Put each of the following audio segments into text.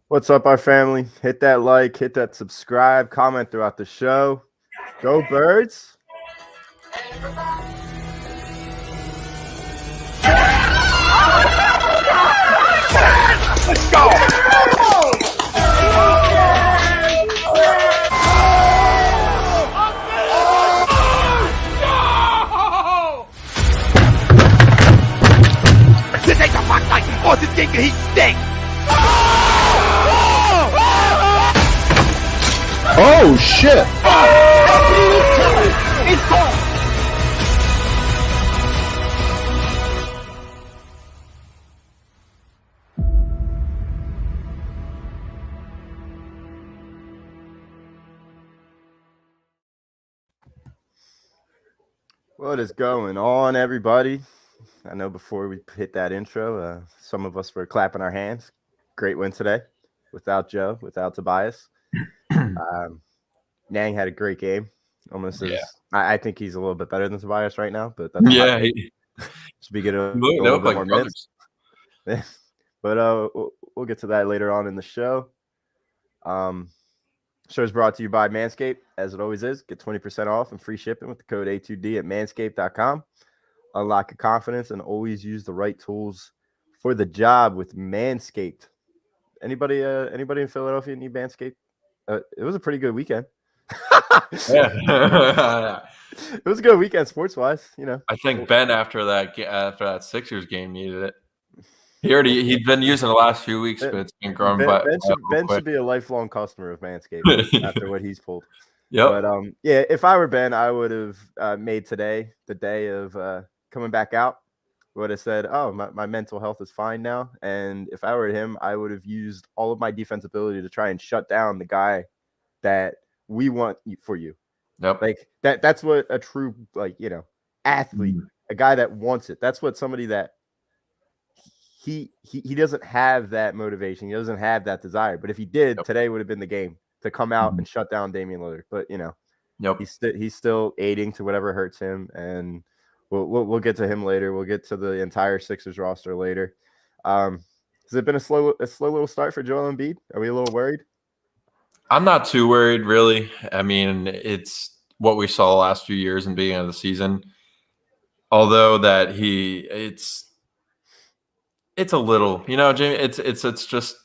What's up, our family? Hit that like, hit that subscribe, comment throughout the show. Go Birds! Let's go! This ain't the fuck like before this game, he stink! Oh shit! It's gone! What is going on, everybody? I know before we hit that intro, some of us were clapping our hands. Great win today without Joe, without Tobias. Nang had a great game. Almost as I think he's a little bit better than Tobias right now, but that's should be getting a little bit more minutes. But we'll get to that later on in the show. Show is brought to you by Manscaped, as it always is. Get 20% off and free shipping with the code A2D at manscaped.com. Unlock your confidence and always use the right tools for the job with Manscaped. Anybody in Philadelphia need Manscaped? It was a pretty good weekend. Yeah. It was a good weekend sports-wise, you know. I think Ben after that Sixers game needed it. He'd been using the last few weeks, but it's been growing. Ben should be a lifelong customer of Manscaped after what he's pulled. Yeah. But if I were Ben, I would have made today the day of coming back out. Would have said, "Oh, my mental health is fine now." And if I were him, I would have used all of my defensibility to try and shut down the guy that we want for you. Yep. Like that's what a true athlete, a guy that wants it. That's what somebody that he doesn't have that motivation. He doesn't have that desire. But if he did, today would have been the game to come out and shut down Damian Lillard. But he's still aiding to whatever hurts him, and we'll get to him later. We'll get to the entire Sixers roster later. Has it been a slow little start for Joel Embiid? Are we a little worried? I'm not too worried, really. I mean, it's what we saw the last few years in the beginning of the season. Although that it's a little, Jimmy. It's just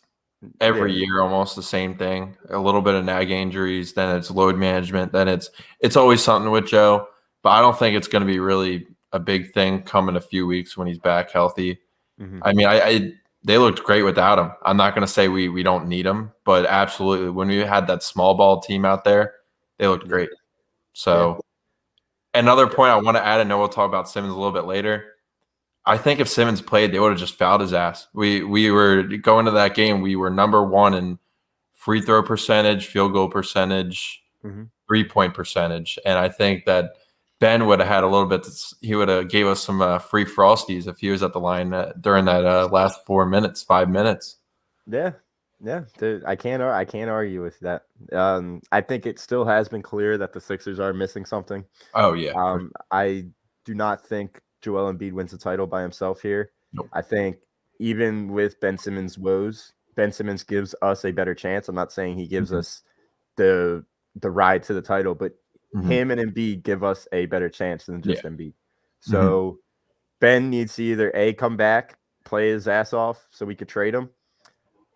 every year almost the same thing. A little bit of nagging injuries, then it's load management, then it's always something with Joe. But I don't think it's going to be really a big thing come in a few weeks when he's back healthy. Mm-hmm. I mean, they looked great without him. I'm not going to say we don't need him, but absolutely, when we had that small ball team out there, they looked great. So another point I want to add, I know we'll talk about Simmons a little bit later. I think if Simmons played, they would have just fouled his ass. We were going to that game. We were number one in free throw percentage, field goal percentage, 3-point percentage. And I think that Ben would have had a little bit. He would have gave us some free frosties if he was at the line during that last 5 minutes. Yeah. Dude, I can't argue with that. I think it still has been clear that the Sixers are missing something. Oh yeah. I do not think Joel Embiid wins the title by himself here. Nope. I think even with Ben Simmons' woes, Ben Simmons gives us a better chance. I'm not saying he gives us the ride to the title, but him and Embiid give us a better chance than just Embiid. So Ben needs to either A, come back, play his ass off so we could trade him,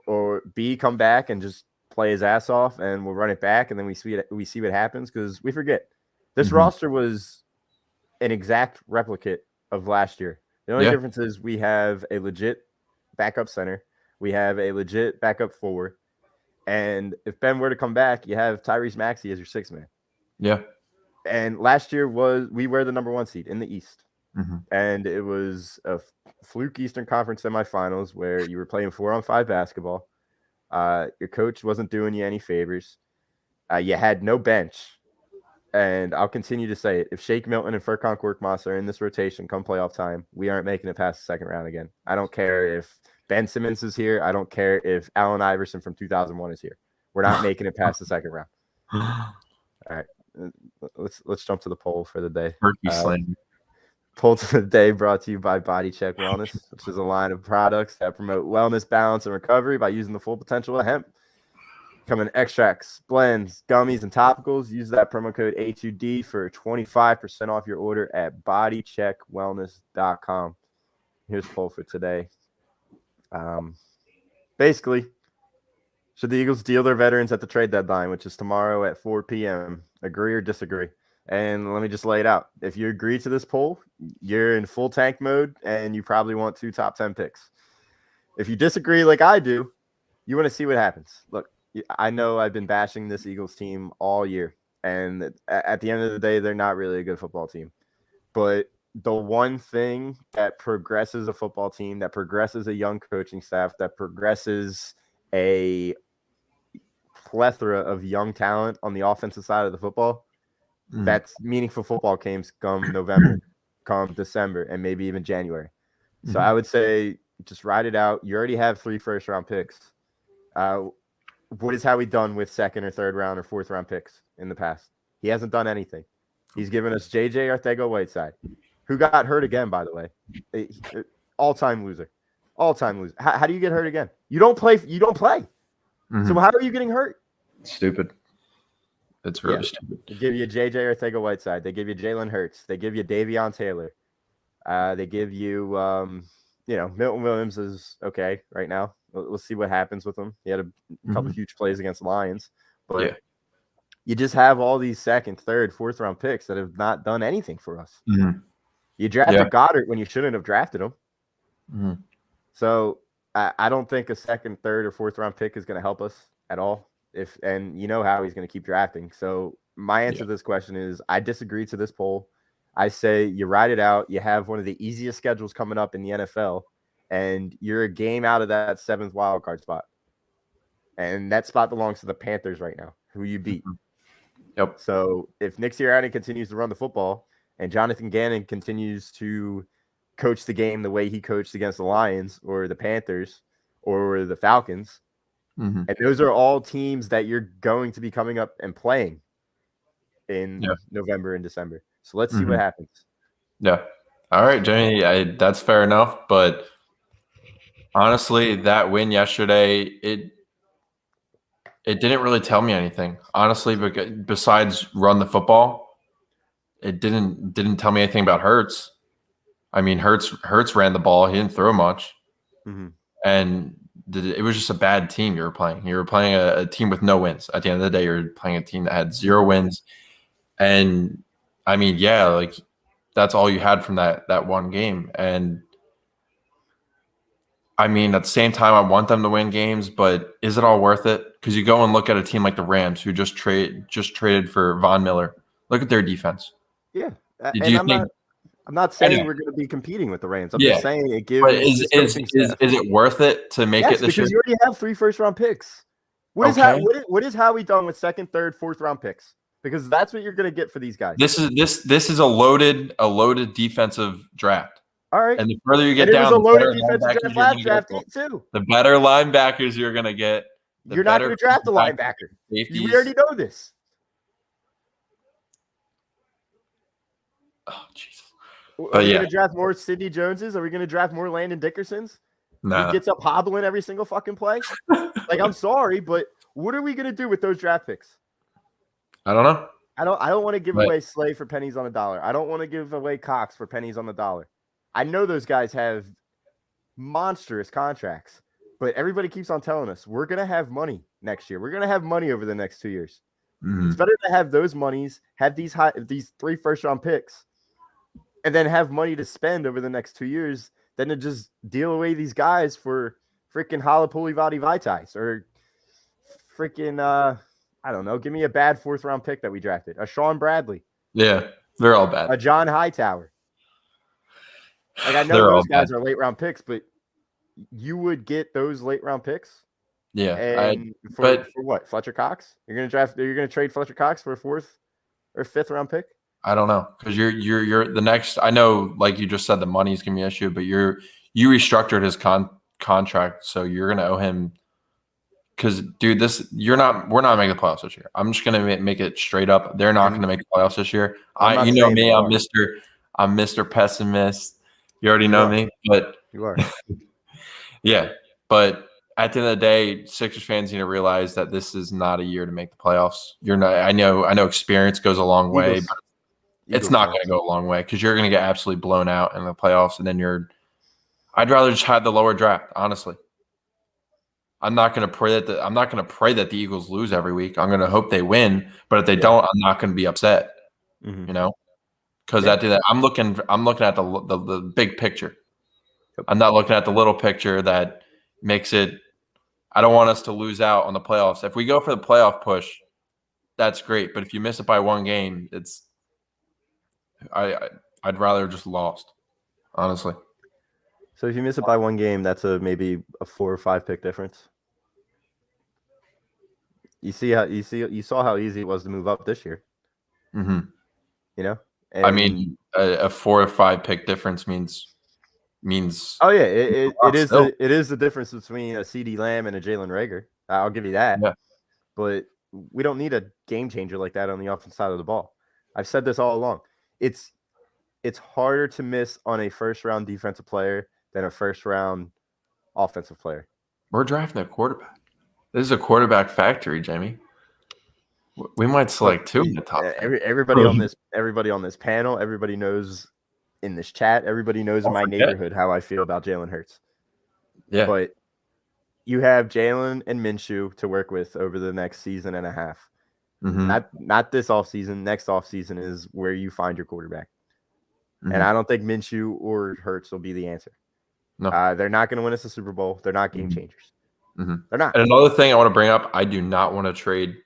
or B, come back and just play his ass off and we'll run it back and then we see what happens, because we forget this roster was an exact replicate of last year. The only difference is we have a legit backup center, we have a legit backup forward, and if Ben were to come back, you have Tyrese Maxey as your sixth man. Yeah. And last year we were the number one seed in the East. And it was a fluke Eastern Conference semifinals where you were playing 4-on-5 basketball. Your coach wasn't doing you any favors. You had no bench. And I'll continue to say it. If Shake Milton and Furkan Korkmaz are in this rotation come playoff time, we aren't making it past the second round again. I don't care if Ben Simmons is here. I don't care if Allen Iverson from 2001 is here. We're not making it past the second round. All right. Let's jump to the poll for the day. Turkey slam. Poll to the day brought to you by Body Check Wellness, which is a line of products that promote wellness, balance, and recovery by using the full potential of hemp. Come in extracts, blends, gummies, and topicals. Use that promo code A2D for 25% off your order at bodycheckwellness.com. Here's the poll for today. Basically, should the Eagles deal their veterans at the trade deadline, which is tomorrow at 4 p.m.? Agree or disagree? And let me just lay it out. If you agree to this poll, you're in full tank mode and you probably want 2 top 10 picks. If you disagree like I do, you want to see what happens. Look, I know I've been bashing this Eagles team all year, and at the end of the day, they're not really a good football team. But the one thing that progresses a football team, that progresses a young coaching staff, that progresses a plethora of young talent on the offensive side of the football, that's meaningful football games come November, come December, and maybe even January. So I would say just ride it out. You already have 3 first-round picks. What has Howie done with 2nd or 3rd round or 4th round picks in the past? He hasn't done anything. He's given us J.J. Arcega-Whiteside, who got hurt again, by the way. All-time loser. All-time loser. How do you get hurt again? You don't play. You don't play. So how are you getting hurt? Stupid. It's really stupid. They give you J.J. Arcega-Whiteside. They give you Jalen Hurts. They give you Davion Taylor. They give you, Milton Williams is okay right now. We'll see what happens with him. He had a couple huge plays against the Lions. But you just have all these 2nd, 3rd, 4th round picks that have not done anything for us. You drafted Goddard when you shouldn't have drafted him. So I don't think a 2nd, 3rd, or 4th round pick is going to help us at all. And you know how he's going to keep drafting. So my answer to this question is I disagree to this poll. I say you ride it out. You have one of the easiest schedules coming up in the NFL, and you're a game out of that 7th wildcard spot. And that spot belongs to the Panthers right now, who you beat. Yep. So if Nick Sirianni continues to run the football and Jonathan Gannon continues to coach the game the way he coached against the Lions or the Panthers or the Falcons, and those are all teams that you're going to be coming up and playing in November and December. So let's see what happens. Yeah. All right, Jamie, that's fair enough. But honestly, that win yesterday, it didn't really tell me anything. Honestly, besides run the football, it didn't tell me anything about Hurts. I mean, Hurts ran the ball. He didn't throw much. And it was just a bad team you were playing. You were playing a team with no wins. At the end of the day, you're playing a team that had 0 wins. And I mean, that's all you had from that one game. And I mean, at the same time, I want them to win games, but is it all worth it? Because you go and look at a team like the Rams, who just traded for Von Miller. Look at their defense. Yeah, I'm not saying we're going to be competing with the Rams. I'm just saying it gives. But is it worth it to make it this year? Because you already have 3 first-round picks. What is Howie done with 2nd, 3rd, 4th round picks? Because that's what you're going to get for these guys. This is a loaded defensive draft. All right. And the further you get down, a loaded defensive draft too. The better linebackers you're going to get. You're not going to draft a linebacker. We already know this. Oh, Jesus. Are we going to draft more Sidney Joneses? Are we going to draft more Landon Dickersons? No. He gets up hobbling every single fucking play? I'm sorry, but what are we going to do with those draft picks? I don't know. I don't want to give away Slay for pennies on a dollar. I don't want to give away Cox for pennies on the dollar. I know those guys have monstrous contracts, but everybody keeps on telling us we're going to have money next year. We're going to have money over the next 2 years. It's better to have those monies, have these 3 first-round picks, and then have money to spend over the next 2 years than to just deal away these guys for freaking Halapuli Vitais or freaking I don't know. Give me a bad 4th round pick that we drafted. A Sean Bradley. Yeah, they're all bad. A John Hightower. I know those guys are late round picks, but you would get those late round picks. Yeah. And for what? Fletcher Cox? You're gonna trade Fletcher Cox for a 4th or 5th round pick? I don't know. Because you're the next. I know, like you just said, the money's gonna be an issue, but you restructured his contract, so you're gonna owe him. Because, dude, we're not making the playoffs this year. I'm just gonna make it straight up. They're not gonna make the playoffs this year. You know me, I'm Mr. Pessimist. You already know me, but You are. yeah. But at the end of the day, Sixers fans need to realize that this is not a year to make the playoffs. You're not. I know experience goes a long way, but it's not going to go a long way because you're going to get absolutely blown out in the playoffs, and then I'd rather just have the lower draft, honestly. I'm not going to pray that the Eagles lose every week. I'm going to hope they win, but if they don't, I'm not going to be upset. Mm-hmm. You know, because I'm looking at the big picture. Yep. I'm not looking at the little picture that makes it. I don't want us to lose out on the playoffs. If we go for the playoff push, that's great. But if you miss it by one game, I'd rather just lost, honestly. So if you miss it by one game, that's maybe a 4 or 5 pick difference. You saw how easy it was to move up this year. Mm-hmm. You know, I mean, a 4 or 5 pick difference means. Oh yeah, it is the difference between a CeeDee Lamb and a Jalen Reagor. I'll give you that. Yeah. But we don't need a game changer like that on the offensive side of the ball. I've said this all along. It's harder to miss on a first-round defensive player than a first-round offensive player. We're drafting a quarterback. This is a quarterback factory, Jamie. We might select 2 in the top 10. Everybody on this panel, everybody knows in this chat, everybody knows in my neighborhood how I feel about Jalen Hurts. Yeah. But you have Jalen and Minshew to work with over the next season and a half. Mm-hmm. Not this offseason. Next offseason is where you find your quarterback. Mm-hmm. And I don't think Minshew or Hurts will be the answer. No. They're not going to win us a Super Bowl. They're not game changers. Mm-hmm. They're not. And another thing I want to bring up, I do not want to trade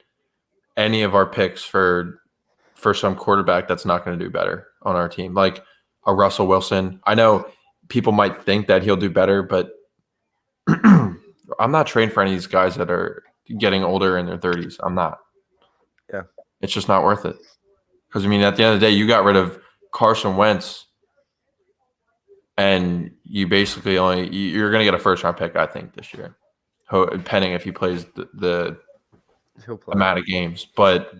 any of our picks for some quarterback that's not going to do better on our team. Like a Russell Wilson. I know people might think that he'll do better, but I'm not trading for any of these guys that are getting older in their 30s. I'm not. Yeah. It's just not worth it. Because, I mean, at the end of the day, you got rid of Carson Wentz, and you basically you're going to get a first-round pick, I think, this year, depending if he plays the amount of games. But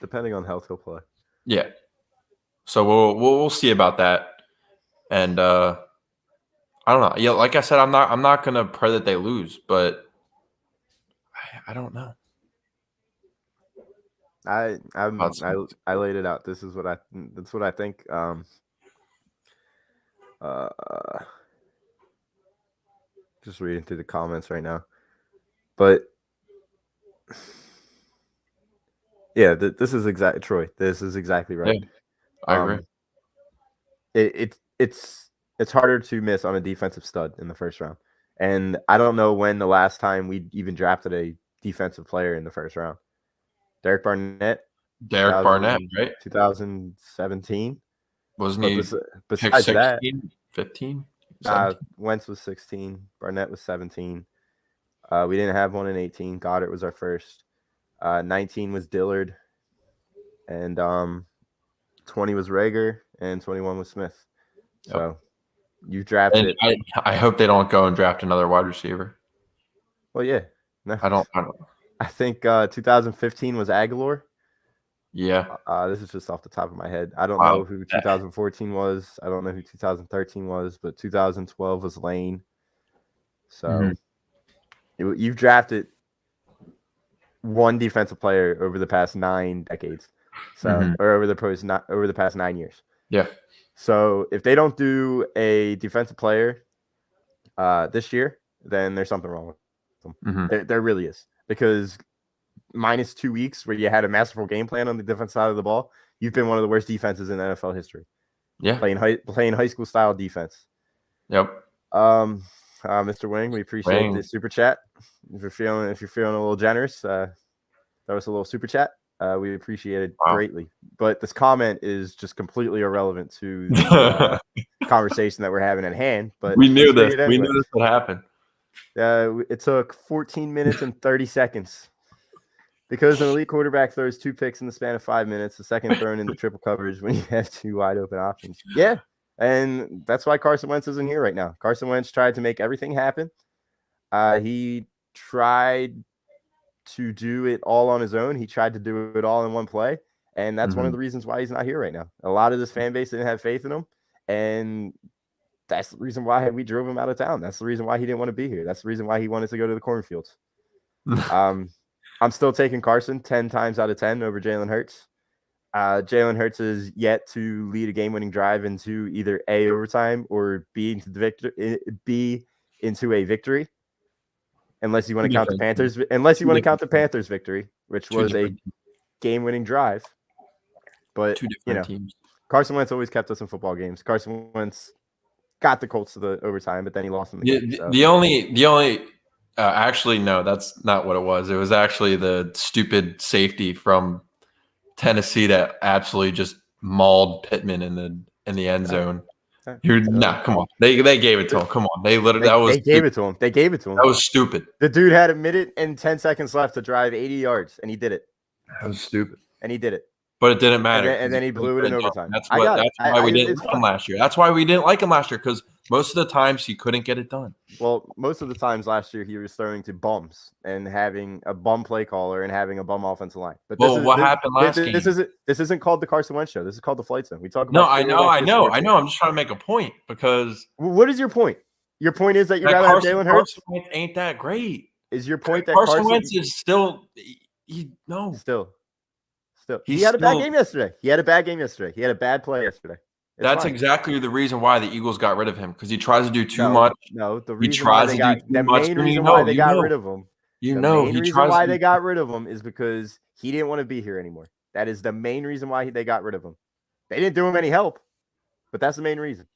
depending on health, he'll play. Yeah. So we'll see about that. And I don't know. Yeah, like I said, I'm not gonna pray that they lose, but I don't know. I laid it out. That's what I think. Just reading through the comments right now, but yeah, this is exactly Troy. This is exactly right. Yeah, I agree. It's harder to miss on a defensive stud in the first round, and I don't know when the last time we even drafted a defensive player in the first round. Derek Barnett, right? 2017. Wasn't he besides 16, that, 15? Wentz was 16. Barnett was 17. We didn't have one in 18. Goddard was our first. 19 was Dillard, and 20 was Reagor, and 21 was Smith. So you drafted. And I hope they don't go and draft another wide receiver. Well, yeah. No. I don't. I think 2015 was Aguilar. Yeah. This is just off the top of my head. I don't know who 2014 was. I don't know who 2013 was, but 2012 was Lane. So you've drafted one defensive player over the past 9 decades. So or over the past 9 years. Yeah. So if they don't do a defensive player this year, then there's something wrong with them. There really is. Because minus 2 weeks where you had a masterful game plan on the defense side of the ball, you've been one of the worst defenses in NFL history. Yeah. Playing high school style defense. Yep. Mr. Wing, we appreciate the super chat. If you're feeling a little generous, throw us a little super chat. We appreciate it greatly. But this comment is just completely irrelevant to the conversation that we're having at hand. But we knew this. We knew this would happen. It took 14 minutes and 30 seconds because an elite quarterback throws 2 picks in the span of 5 minutes, the second thrown into triple coverage when you have 2 wide open options. Yeah. And that's why Carson Wentz isn't here right now. Carson Wentz tried to make everything happen. He tried to do it all on his own. He tried to do it all in one play. And that's one of the reasons why he's not here right now. A lot of this fan base didn't have faith in him. And that's the reason why we drove him out of town. That's the reason why he didn't want to be here. That's the reason why he wanted to go to the cornfields. I'm still taking Carson 10 times out of 10 over Jalen Hurts. Jalen Hurts is yet to lead a game-winning drive into either A, overtime, or B, into a victory. Unless you want to count the Panthers. Unless you want to count the Panthers victory, which was a game-winning drive. But, teams. Carson Wentz always kept us in football games. Carson Wentz got the Colts to the overtime, but then he lost in the game. So. The only actually, no, that's not what it was. It was actually the stupid safety from Tennessee that absolutely just mauled Pittman in the end zone. Come on. They gave it to him. Come on. They gave it to him. They gave it to him. That was stupid. The dude had a minute and 10 seconds left to drive 80 yards, and he did it. That was stupid. And he did it. But it didn't matter. And then he blew it in overtime. That's why we didn't like him last year. That's why we didn't like him last year, because most of the times he couldn't get it done. Well, most of the times last year he was throwing to bums and having a bum play caller and having a bum offensive line. But what happened last game? This isn't called the Carson Wentz show. This is called the Flight Zone. We talk about. No, I know. I'm just trying to make a point because. What is your point? Your point is that you'd rather have Jalen Hurts. Carson Wentz ain't that great. Is your point that Carson Wentz is still? Still. He had a bad game yesterday. He had a bad play yesterday. That's exactly the reason why the Eagles got rid of him, because he tries to do too much. No, the reason why they got rid of him. The main reason why they got rid of him is because he didn't want to be here anymore. That is the main reason why they got rid of him. They didn't do him any help, but that's the main reason.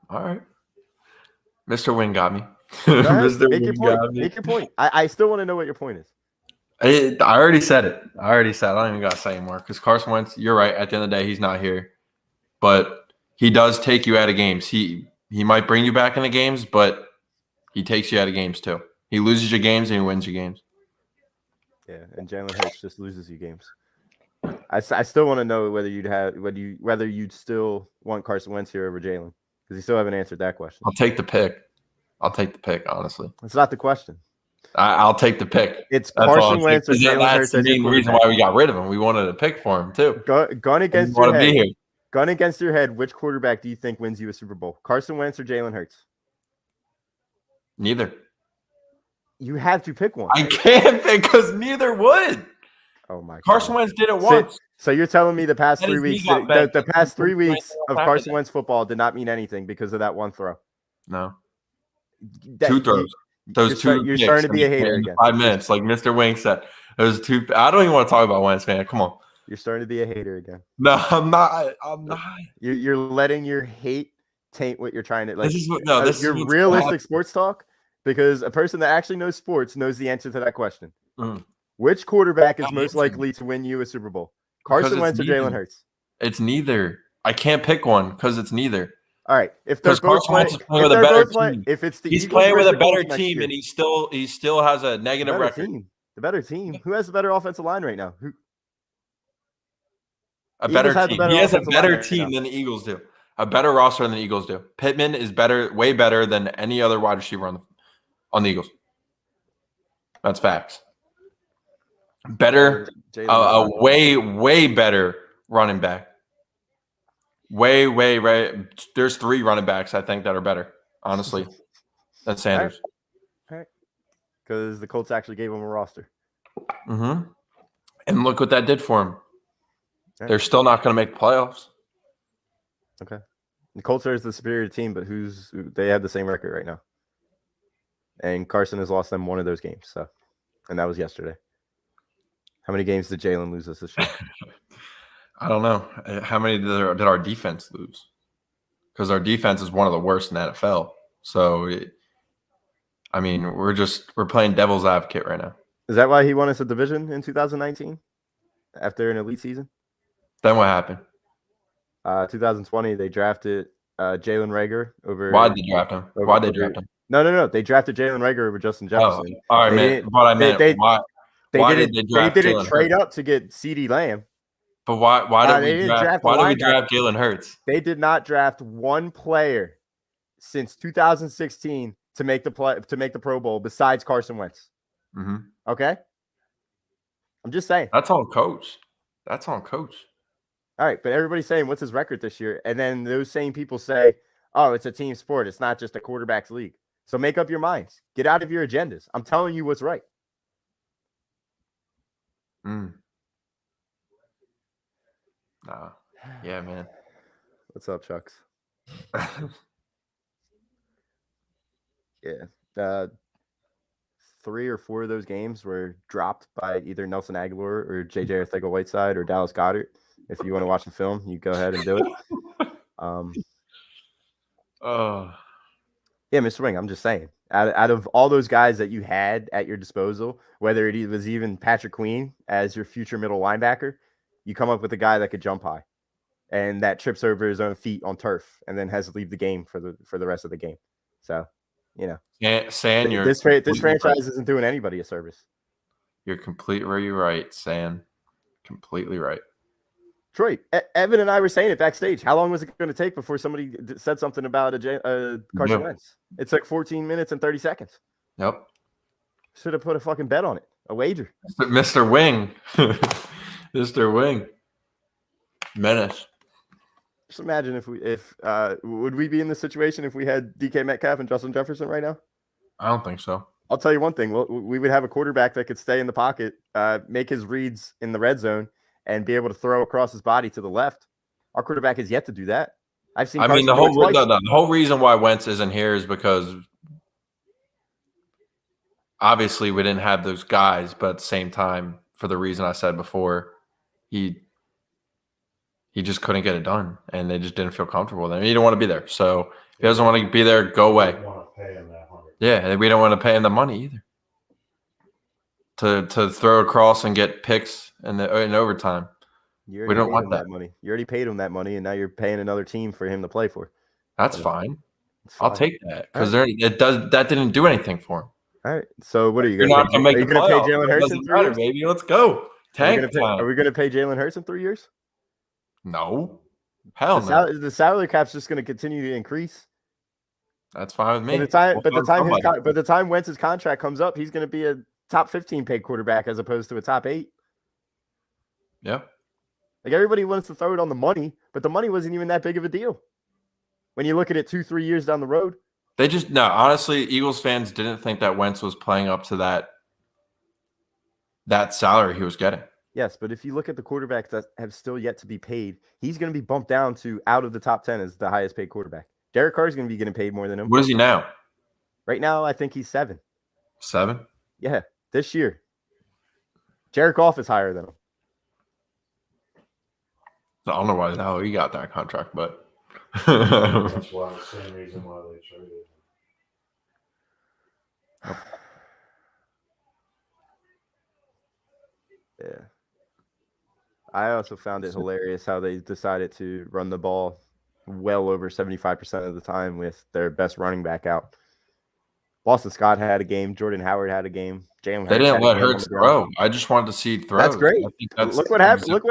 All right. Mr. Wing got me. Make your point. I still want to know what your point is. I already said it. I don't even got to say anymore because Carson Wentz, you're right. At the end of the day, he's not here. But he does take you out of games. He might bring you back into games, but he takes you out of games too. He loses your games and he wins your games. Yeah, and Jalen Hurts just loses you games. I still want to know whether you'd still want Carson Wentz here over Jalen, because you still haven't answered that question. I'll take the pick, honestly. It's not the question. I'll take the pick. It's Carson Wentz or Jalen Hurts. That's the main reason why we got rid of him. We wanted to pick for him too. Gun against your head, which quarterback do you think wins you a Super Bowl? Carson Wentz or Jalen Hurts? Neither. You have to pick one. I can't pick because neither would. Oh my God. Carson Wentz did it once. So you're telling me the past 3 weeks, the past 3 weeks of Carson Wentz football did not mean anything because of that one throw? No. 2 throws. You're starting to be a hater again. 5 minutes, like Mr. Wing said. Those 2. I don't even want to talk about Wentz, man. Come on. You're starting to be a hater again. No, I'm not. You're letting your hate taint what you're trying to like. This is realistic sports talk, because a person that actually knows sports knows the answer to that question. Which quarterback is most likely to win you a Super Bowl? Carson Wentz or Jalen Hurts? It's neither. I can't pick one because it's neither. All right, if they're both playing with a better team, if it's the he's Eagles playing with a better team and he still has a negative record. The better team. Who has the better offensive line right now? A better team. He has a better team than the Eagles do. A better roster than the Eagles do. Pittman is better, way better than any other wide receiver on the Eagles. That's facts. Better, a way better running back. Way, right. There's 3 running backs, I think, that are better, honestly, than Sanders. All right. Because the Colts actually gave him a roster. And look what that did for him. Right. They're still not going to make the playoffs. Okay. The Colts are the superior team, but they have the same record right now. And Carson has lost them one of those games. And that was yesterday. How many games did Jalen lose us this year? I don't know. How many did our defense lose? Because our defense is one of the worst in the NFL. So, we're playing devil's advocate right now. Is that why he won us a division in 2019 after an elite season? Then what happened? 2020, they drafted Jalen Rager over. Why'd they draft him? Why'd they draft him? No. They drafted Jalen Rager over Justin Jefferson. Oh, all right, man. What I meant. Why did they draft? They didn't trade up to get CeeDee Lamb. But why did we draft Jalen Hurts? They did not draft one player since 2016 to make the Pro Bowl besides Carson Wentz. Okay. I'm just saying. That's on coach. That's on coach. All right, but everybody's saying what's his record this year, and then those same people say, "Oh, it's a team sport. It's not just a quarterback's league." So make up your minds. Get out of your agendas. I'm telling you what's right. Nah. Yeah, man. What's up, Chucks? Yeah. 3 or 4 of those games were dropped by either Nelson Aguilar or JJ Arcega-Whiteside or Dallas Goedert. If you want to watch the film, you go ahead and do it. Yeah, Mr. Wing, I'm just saying. Out of all those guys that you had at your disposal, whether it was even Patrick Queen as your future middle linebacker, you come up with a guy that could jump high and that trips over his own feet on turf and then has to leave the game for the rest of the game. So, San, this franchise isn't doing anybody a service. You're completely right, San. Completely right. Troy, Evan and I were saying it backstage. How long was it going to take before somebody said something about Carson Wentz? It's like 14 minutes and 30 seconds. Yep. Should have put a fucking bet on it. A wager. Mr. Wing. Mr. Wing. Menace. Just imagine if would we be in this situation if we had DK Metcalf and Justin Jefferson right now? I don't think so. I'll tell you one thing. We would have a quarterback that could stay in the pocket, make his reads in the red zone, and be able to throw across his body to the left. Our quarterback has yet to do that. I've seen. The whole reason why Wentz isn't here is because obviously we didn't have those guys, but at the same time, for the reason I said before, he just couldn't get it done, and they just didn't feel comfortable with him. He didn't want to be there, so if he doesn't want to be there, go away. Yeah, we don't want to pay him the money either to throw across and get picks in overtime. We don't want that money. You already paid him that money, and now you're paying another team for him to play for. That's fine. I'll take that because that didn't do anything for him. All right. So what are you going to pay Jalen Hurts in 3 years? Baby, let's go. Are we going to pay Jalen Hurts in 3 years? No. Hell no. The salary cap's just going to continue to increase. That's fine with me. By the time Wentz's contract comes up, he's going to be a top 15 paid quarterback as opposed to a top 8. Yep. Like everybody wants to throw it on the money, but the money wasn't even that big of a deal. When you look at it 2-3 years down the road. Honestly, Eagles fans didn't think that Wentz was playing up to that salary he was getting. Yes, but if you look at the quarterbacks that have still yet to be paid, he's going to be bumped down to out of the top 10 as the highest paid quarterback. Derek Carr is going to be getting paid more than him. What is he now? Right now, I think he's 7. 7? Yeah, this year. Jared Goff is higher than him. I don't know why the hell he got that contract, but that's why the same reason why they traded him. Yeah. I also found it hilarious how they decided to run the ball well over 75% of the time with their best running back out. Boston Scott had a game. Jordan Howard had a game. They didn't let Hurts throw. I just wanted to see throws. That's great. Look what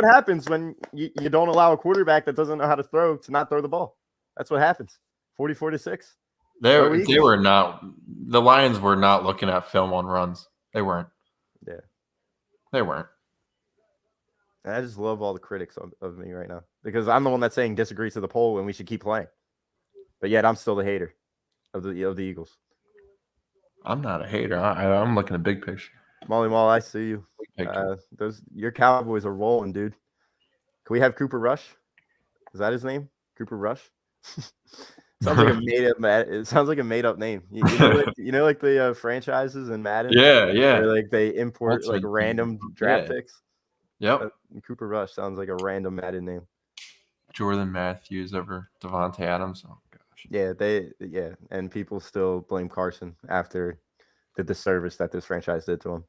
happens when you don't allow a quarterback that doesn't know how to throw to not throw the ball. That's what happens. 44-6. They were not. The Lions were not looking at film on runs. They weren't. Yeah. They weren't. And I just love all the critics of me right now because I'm the one that's saying disagree to the poll and we should keep playing. But yet I'm still the hater of the Eagles. I'm not a hater. I'm looking at big picture. Molly Mall, I see you. Your Cowboys are rolling, dude. Can we have Cooper Rush? Is that his name? Cooper Rush? Sounds like a made up. It sounds like a made up name. You know, like the franchises in Madden. Yeah. Where, like they import random draft picks. Yep. Cooper Rush sounds like a random Madden name. Jordan Matthews over Devontae Adams. Oh gosh. Yeah, and people still blame Carson after the disservice that this franchise did to him.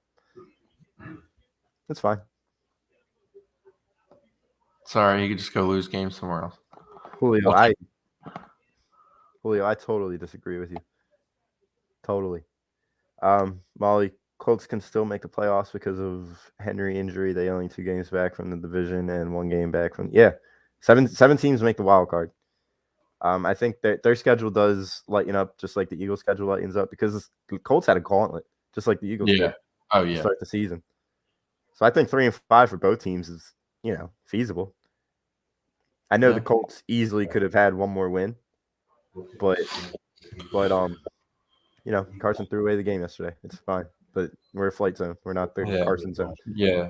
That's fine. Sorry, you could just go lose games somewhere else. Julio, I totally disagree with you. Totally. Molly, Colts can still make the playoffs because of Henry injury. They only 2 games back from the division and 1 game back from seven teams make the wild card. I think that their schedule does lighten up just like the Eagles' schedule lightens up because the Colts had a gauntlet just like the Eagles did. Oh yeah. To start the season. So I think 3-5 for both teams is, feasible. I know the Colts easily could have had one more win, but Carson threw away the game yesterday. It's fine, but we're a flight zone. We're not the Carson zone. Yeah.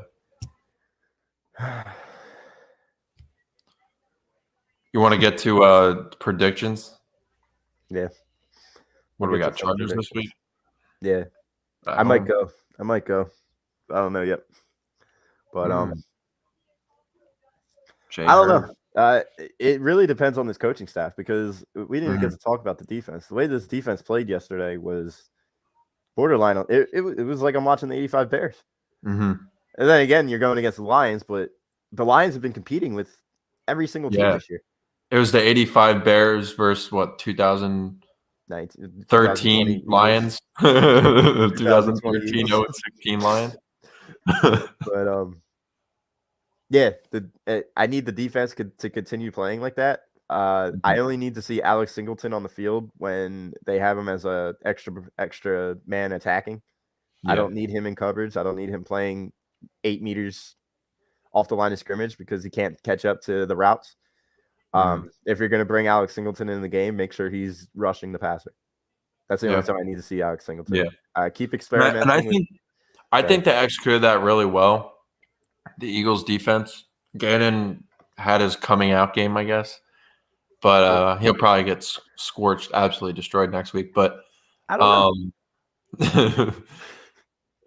You want to get to predictions? Yeah. What do we got? Chargers this week? Yeah. I might go. I don't know yet. But I don't know. It really depends on this coaching staff because we didn't even get to talk about the defense. The way this defense played yesterday was borderline. It was like I'm watching the 85 Bears. Mm-hmm. And then again, you're going against the Lions, but the Lions have been competing with every single team this year. It was the 85 Bears versus what, 2013 Lions? 2013 0-16 Lions. But yeah, I need the defense to continue playing like that. I only need to see Alex Singleton on the field when they have him as a extra man attacking. Yeah. I don't need him in coverage. I don't need him playing 8 meters off the line of scrimmage because he can't catch up to the routes. If you're going to bring Alex Singleton in the game, make sure he's rushing the passer. That's the only time I need to see Alex Singleton. Yeah. Keep experimenting. And I think they executed that really well. The Eagles defense. Gannon had his coming out game, I guess. But he'll probably get scorched, absolutely destroyed next week. But I don't know.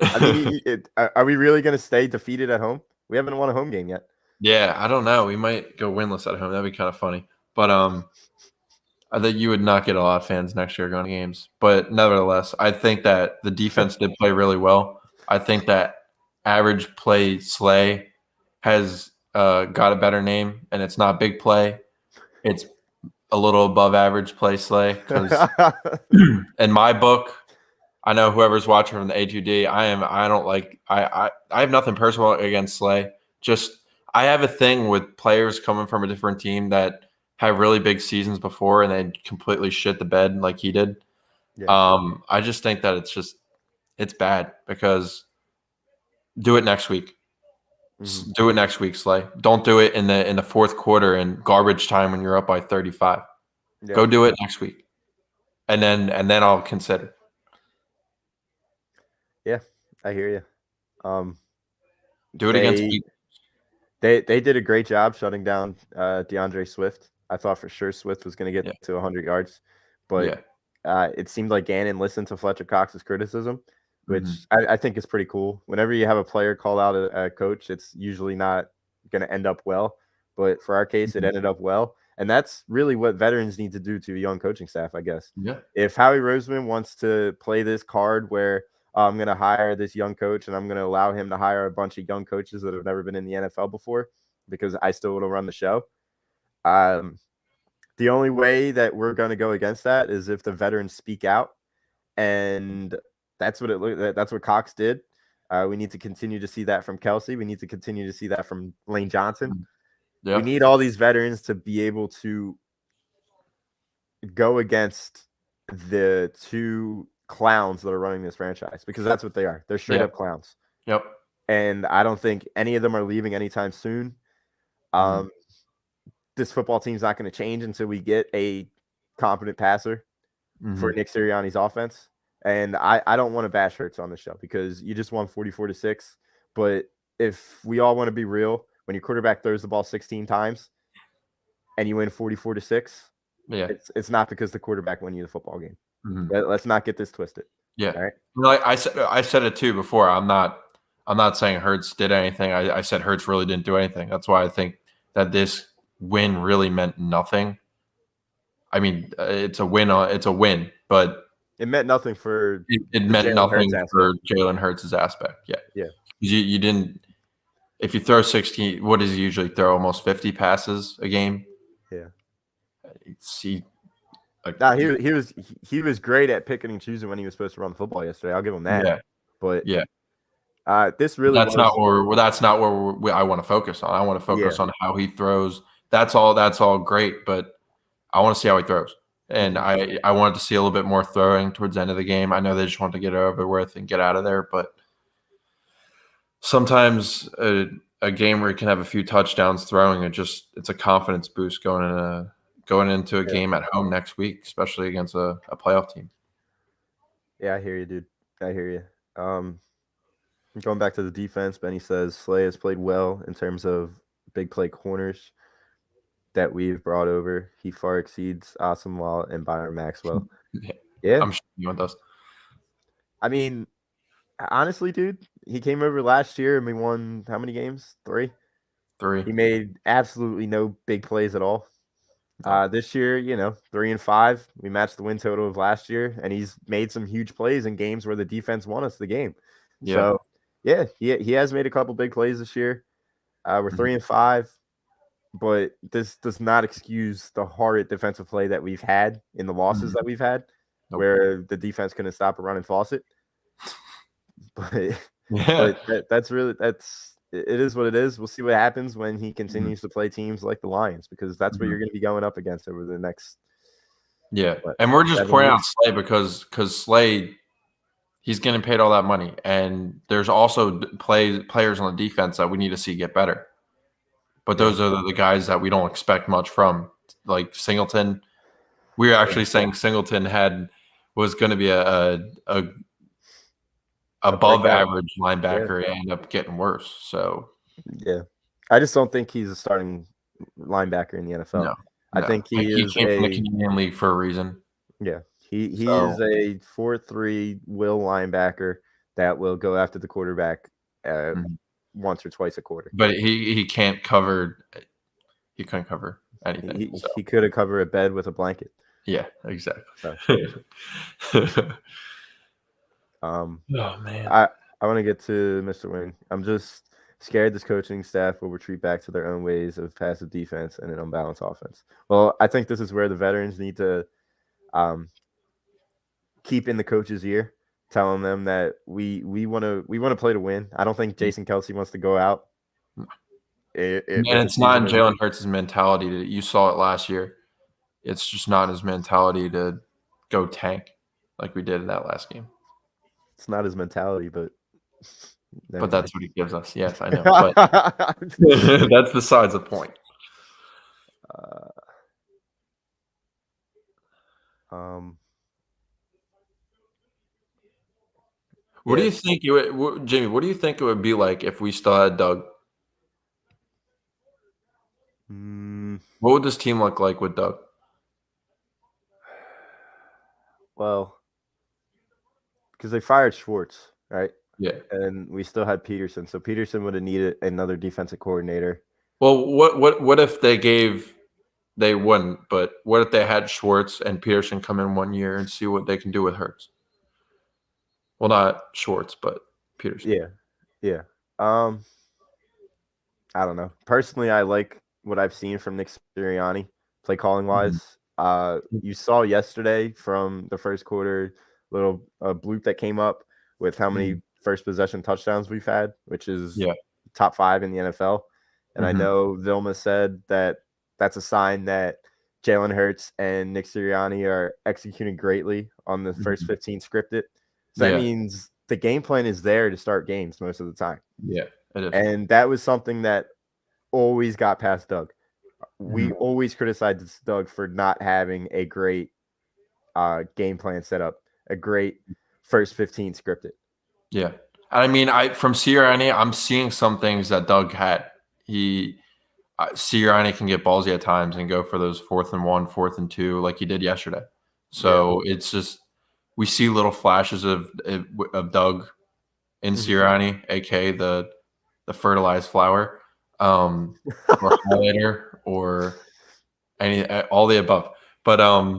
I mean, are we really going to stay defeated at home? We haven't won a home game yet. Yeah, I don't know. We might go winless at home. That'd be kind of funny. But I think you would not get a lot of fans next year going to games. But nevertheless, I think that the defense did play really well. I think that average play Slay has got a better name, and it's not big play. It's a little above average play Slay. Because in my book, I know whoever's watching from the A2D, I have nothing personal against Slay. Just I have a thing with players coming from a different team that have really big seasons before and they completely shit the bed like he did. Yeah. I just think that it's bad because do it next week. Mm-hmm. Do it next week, Slay. Don't do it in the fourth quarter in garbage time when you're up by 35. Yeah. Go do it next week. And then I'll consider. Yeah, I hear you. Do it against me. They did a great job shutting down DeAndre Swift. I thought for sure Swift was going to get to 100 yards, but it seemed like Gannon listened to Fletcher Cox's criticism, which I think is pretty cool. Whenever you have a player call out a coach, it's usually not going to end up well, but for our case, it ended up well. And that's really what veterans need to do to a young coaching staff, I guess. Yeah. If Howie Roseman wants to play this card where I'm going to hire this young coach and I'm going to allow him to hire a bunch of young coaches that have never been in the NFL before because I still want to run the show. The only way that we're going to go against that is if the veterans speak out. And that's what Cox did. We need to continue to see that from Kelsey. We need to continue to see that from Lane Johnson. Yep. We need all these veterans to be able to go against the two clowns that are running this franchise because that's what they are. They're straight up clowns. Yep. And I don't think any of them are leaving anytime soon. This football team's not going to change until we get a competent passer for Nick Sirianni's offense. And I don't want to bash Hurts on the show because you just won 44-6. But if we all want to be real, when your quarterback throws the ball 16 times and you win 44-6, it's not because the quarterback won you the football game. Let's not get this twisted. Yeah. All right? Like I said it too before. I'm not saying Hurts did anything. I said Hurts really didn't do anything. That's why I think that this win really meant nothing. I mean, it's a win, but it meant nothing for it meant nothing for Jalen Hurts' aspect. Yeah. Yeah. You didn't. If you throw 16, what does he usually throw? Almost 50 passes a game. Yeah. See. He was great at picking and choosing when he was supposed to run the football yesterday. I'll give him that. Yeah. But this really that's not where I want to focus on. I want to focus on how he throws. That's all great, but I want to see how he throws. And I wanted to see a little bit more throwing towards the end of the game. I know they just want to get it over with and get out of there, but sometimes a game where you can have a few touchdowns throwing, it's a confidence boost going into a game at home next week, especially against a playoff team. Yeah, I hear you, dude. I hear you. Going back to the defense, Benny says Slay has played well in terms of big play corners that we've brought over. He far exceeds Asamoah and Byron Maxwell. Yeah. I'm sure you want those. I mean, honestly, dude, he came over last year and we won how many games? 3? 3. He made absolutely no big plays at all. No. This year, 3-5. We matched the win total of last year, and he's made some huge plays in games where the defense won us the game. Yeah. So, yeah, he has made a couple big plays this year. We're 3-5, but this does not excuse the horrid defensive play that we've had in the losses that we've had, where the defense couldn't stop a running faucet. But it is what it is. We'll see what happens when he continues to play teams like the Lions, because that's what you're going to be going up against over the next. Yeah, and we're just pointing out Slay because Slay, he's getting paid all that money, and there's also players on the defense that we need to see get better. But those are the guys that we don't expect much from, like Singleton. We were actually saying Singleton was going to be a above average linebacker and end up getting worse. So yeah, I just don't think he's a starting linebacker in the NFL. No. I think he came from the Canadian League for a reason. Yeah, he is a 4-3 will linebacker that will go after the quarterback once or twice a quarter. But he can't cover. He couldn't cover anything. He could have covered a bed with a blanket. Yeah, exactly. So. Oh man, I want to get to Mr. Wing. I'm just scared this coaching staff will retreat back to their own ways of passive defense and an unbalanced offense. Well, I think this is where the veterans need to keep in the coach's ear, telling them that we want to play to win. I don't think Jason Kelce wants to go out. And it's not in Jalen Hurts' mentality. You saw it last year. It's just not his mentality to go tank like we did in that last game. It's not his mentality, but that's what he gives us. Yes, I know. But that's besides the point. What do you think Jimmy? What do you think it would be like if we still had Doug? What would this team look like with Doug? Well, because they fired Schwartz, right? Yeah. And we still had Peterson. So Peterson would have needed another defensive coordinator. Well, what if they wouldn't, but what if they had Schwartz and Peterson come in 1 year and see what they can do with Hurts? Well, not Schwartz, but Peterson. Yeah. I don't know. Personally, I like what I've seen from Nick Sirianni, play calling wise. You saw yesterday from the first quarter, little bloop that came up with how many first possession touchdowns we've had, which is top 5 in the NFL. And I know Vilma said that that's a sign that Jalen Hurts and Nick Sirianni are executing greatly on the first 15 scripted. So that means the game plan is there to start games most of the time. Yeah, it is. And that was something that always got past Doug. We always criticized Doug for not having a great game plan set up, a great first 15 scripted. Yeah. I mean, from Sirianni, I'm seeing some things that Doug had. Sirianni can get ballsy at times and go for those 4th and 1, 4th and 2 like he did yesterday. So it's just we see little flashes of Doug in Sirianni, aka the fertilized flower, or highlighter, or all the above. But I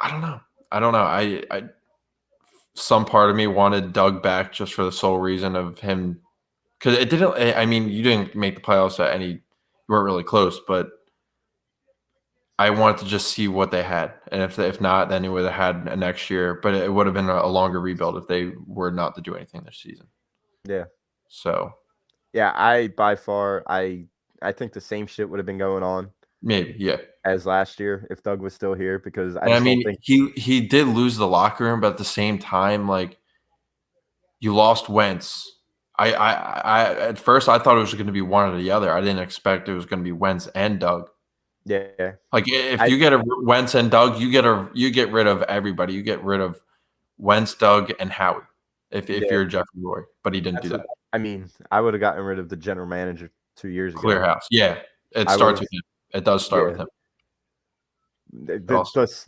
don't know. I some part of me wanted Doug back just for the sole reason of him, because it didn't. I mean, you didn't make the playoffs at any. You weren't really close, but I wanted to just see what they had, and if not, then it would have had a next year. But it would have been a longer rebuild if they were not to do anything this season. Yeah. So. Yeah, I think the same shit would have been going on. Maybe, yeah. As last year if Doug was still here, because I mean, he did lose the locker room, but at the same time, like, you lost Wentz I at first I thought it was going to be one or the other. I didn't expect it was going to be Wentz and Doug. Yeah. Like if you get a Wentz and Doug, you get rid of everybody. You get rid of Wentz, Doug, and Howie. If you're Jeffrey Lurie, but he didn't do that. I mean, I would have gotten rid of the general manager 2 years ago. Clear house. Yeah, it starts with him. It does start with him.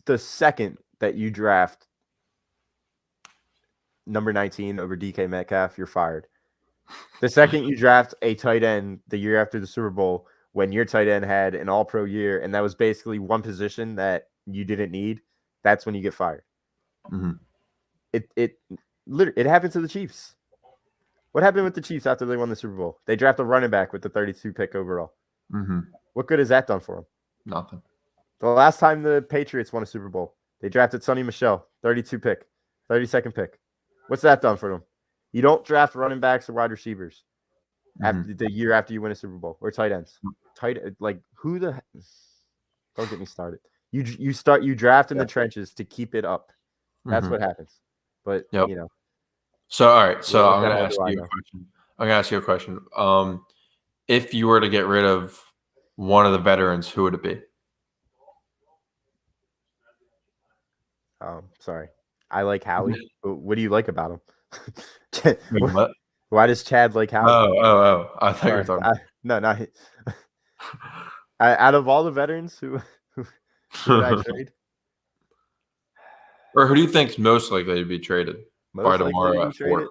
The second that you draft number 19 over DK Metcalf, you're fired. The second you draft a tight end the year after the Super Bowl, when your tight end had an all-pro year, and that was basically one position that you didn't need, that's when you get fired. Mm-hmm. It happened to the Chiefs. What happened with the Chiefs after they won the Super Bowl? They drafted a running back with the 32 pick overall. Mm-hmm. What good has that done for them? Nothing. The last time the Patriots won a Super Bowl, they drafted Sonny Michel, 32 pick, 32nd pick. What's that done for them? You don't draft running backs or wide receivers after the year after you win a Super Bowl, or tight ends. Who the heck? Don't get me started. You draft in the trenches to keep it up. That's what happens. But you know. So all right. So I'm gonna ask you a question. I'm gonna ask you a question. If you were to get rid of one of the veterans, who would it be? Sorry. I like Howie. What do you like about him? What? Why does Chad like Howie? Oh! I thought you were talking. No, not. Out of all the veterans, who would I trade? Or who do you think's most likely to be traded by tomorrow at 4?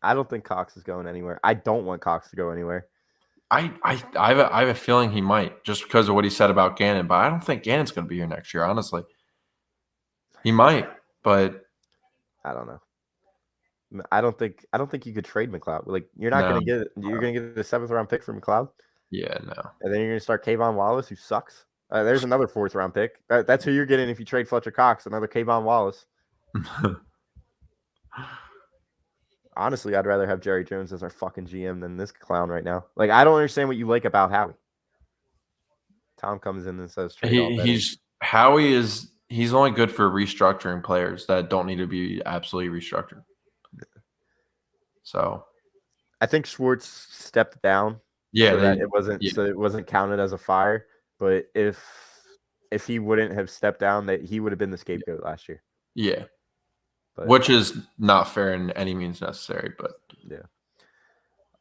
I don't think Cox is going anywhere. I don't want Cox to go anywhere. I have a feeling he might, just because of what he said about Gannon, but I don't think Gannon's going to be here next year. Honestly, he might, but I don't know. I don't think you could trade McLeod. Like you're not going to get it. You're going to get the 7th round pick for McLeod. Yeah, no. And then you're going to start Kayvon Wallace, who sucks. There's another 4th round pick. That's who you're getting if you trade Fletcher Cox. Another Kayvon Wallace. Honestly, I'd rather have Jerry Jones as our fucking GM than this clown right now. Like, I don't understand what you like about Howie. Tom comes in and says, Howie is only good for restructuring players that don't need to be absolutely restructured. So, I think Schwartz stepped down. Yeah, so it wasn't counted as a fire. But if he wouldn't have stepped down, that he would have been the scapegoat last year. Yeah. Which is not fair in any means necessary, but yeah.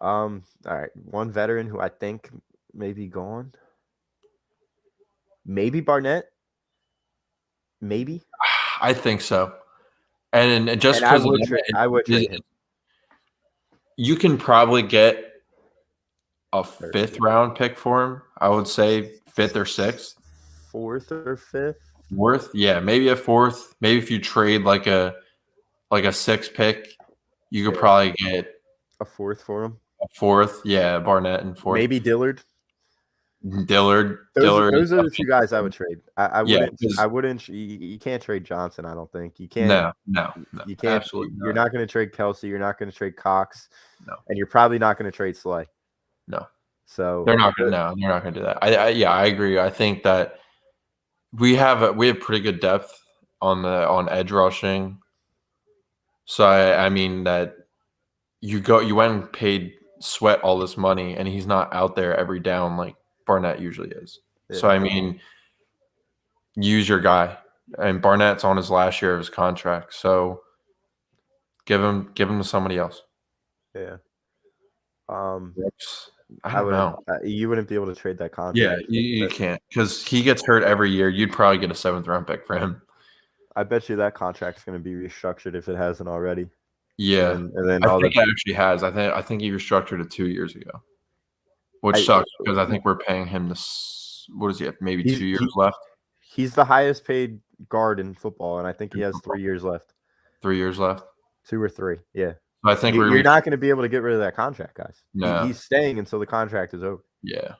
All right. One veteran who I think may be gone. Maybe Barnett. Maybe. I think so. And just because I would trade him. You can probably get a 5th round pick for him. I would say 5th or 6th. 4th or 5th. 4th, yeah, maybe a 4th. Maybe if you trade like a 6th pick, you could probably get a 4th for him. A 4th, yeah, Barnett and 4th. Maybe Dillard. Dillard. Those are the 2 guys I would trade. I wouldn't. You can't trade Johnson. I don't think you can. No. You can't. Absolutely you're not going to trade Kelsey. You're not going to trade Cox. No. And you're probably not going to trade Slay. No. So they're not going to. No, they're not going to do that. I agree. I think that we have pretty good depth on edge rushing. So I mean that you went and paid Sweat all this money, and he's not out there every down like Barnett usually is. Yeah. So I mean, use your guy. And Barnett's on his last year of his contract, so give him to somebody else. Yeah. I don't know. You wouldn't be able to trade that contract. Yeah, you can't, because he gets hurt every year. You'd probably get a 7th round pick for him. I bet you that contract's going to be restructured if it hasn't already. Yeah, and then I think it actually has. I think he restructured it 2 years ago, which sucks because I think we're paying him this. What does he have? Maybe 2 years left. He's the highest paid guard in football, and I think he has 3 years left. 3 years left. 2 or 3. Yeah. I think you're not going to be able to get rid of that contract, guys. No. He's staying until the contract is over. Yeah.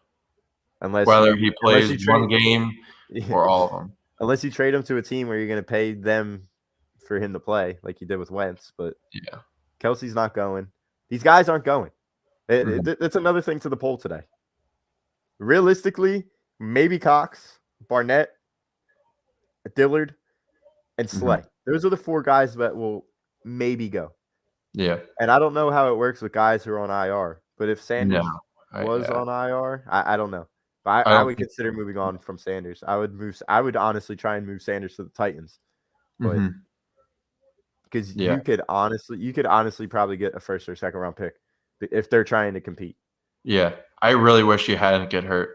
Unless whether he plays one game or all of them. Unless you trade him to a team where you're going to pay them for him to play, like you did with Wentz. But yeah, Kelsey's not going. These guys aren't going. That's another thing to the poll today. Realistically, maybe Cox, Barnett, Dillard, and Slay. Those are the 4 guys that will maybe go. Yeah. And I don't know how it works with guys who are on IR, but if Sanders No. was Yeah. on IR, I don't know. But I I don't would think. consider moving on from Sanders. I would honestly try and move Sanders to the Titans, but Mhm. because Yeah. you could honestly probably get a first or second round pick if they're trying to compete. Yeah. I really wish you hadn't get hurt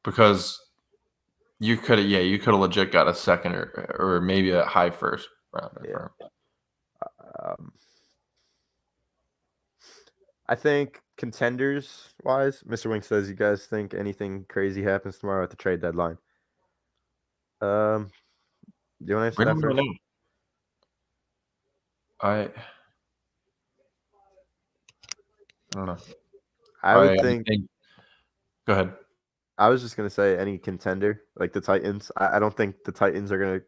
because you could have legit got a second or maybe a high first rounder Yeah. for him. I think contenders wise, Mr. Wink says, you guys think anything crazy happens tomorrow at the trade deadline? Do you want to answer We that don't really first? know. I don't know. I would think. Go ahead. I was just gonna say any contender like the Titans. I don't think the Titans are gonna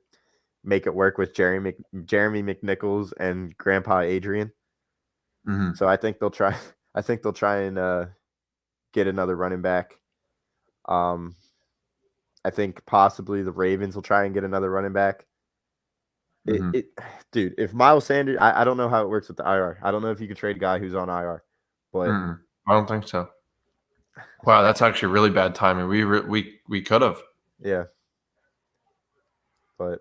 make it work with Jeremy McNichols and Grandpa Adrian. Mhm. So I think they'll try. I think they'll try and get another running back. I think possibly the Ravens will try and get another running back. Mhm. Dude, if Miles Sanders, I don't know how it works with the IR. I don't know if you can trade a guy who's on IR, but I don't think so. Wow, that's actually really bad timing. We could have. yeah, but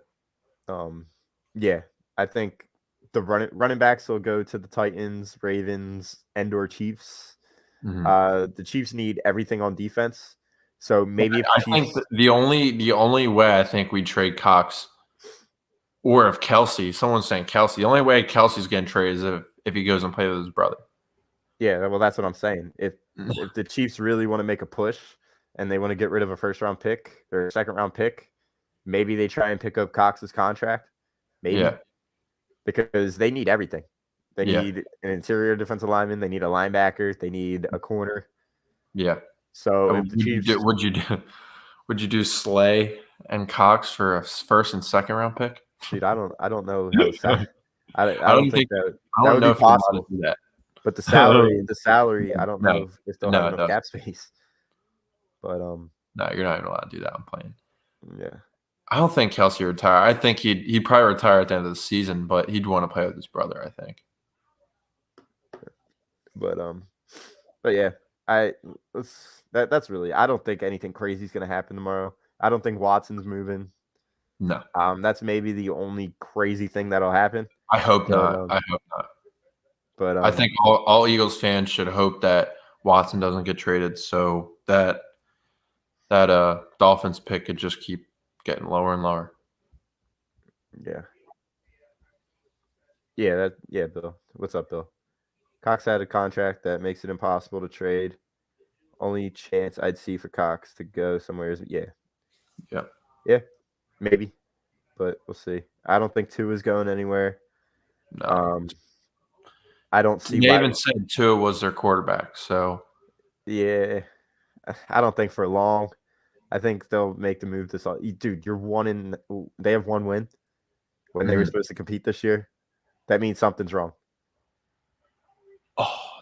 yeah, I think the running backs will go to the Titans, Ravens, and/or Chiefs. The Chiefs need everything on defense, so maybe if the I Chiefs, think the only way I think we trade Cox, or if Kelsey, someone's saying Kelsey, the only way Kelsey's getting traded is if he goes and plays with his brother. yeah, well, that's what I'm saying. If the Chiefs really want to make a push and they want to get rid of a first round pick or a second round pick, maybe they try and pick up Cox's contract. Maybe. Yeah. Because they need everything. They Yeah. need an interior defensive lineman. They need a linebacker. They need a corner. Yeah. So if the Chiefs, would you do Slay and Cox for a first and second round pick? dude, I don't know how the I I don't don't think I that don't would know be if you want possible. to do that. But the salary, I don't No. know if they'll No, have it enough doesn't. cap space. But No, you're not even allowed to do that. I'm playing. yeah, I don't think Kelsey would retire. I think he'd probably retire at the end of the season, but he'd want to play with his brother, I think. but yeah, that's really. I don't think anything crazy is gonna happen tomorrow. I don't think Watson's moving. No. That's maybe the only crazy thing that'll happen. I hope But, not. I hope not. But I think all Eagles fans should hope that Watson doesn't get traded so that Dolphins pick could just keep getting lower and lower. yeah. Yeah, Bill. What's up, Bill? Cox had a contract that makes it impossible to trade. Only chance I'd see for Cox to go somewhere is yeah, maybe, but we'll see. I don't think Tua is going anywhere. No. I don't see They why. even said Tua was their quarterback, so Yeah, I don't think for long. I think they'll make the move this. Dude, they have one win when they were supposed to compete this year. That means something's wrong. oh,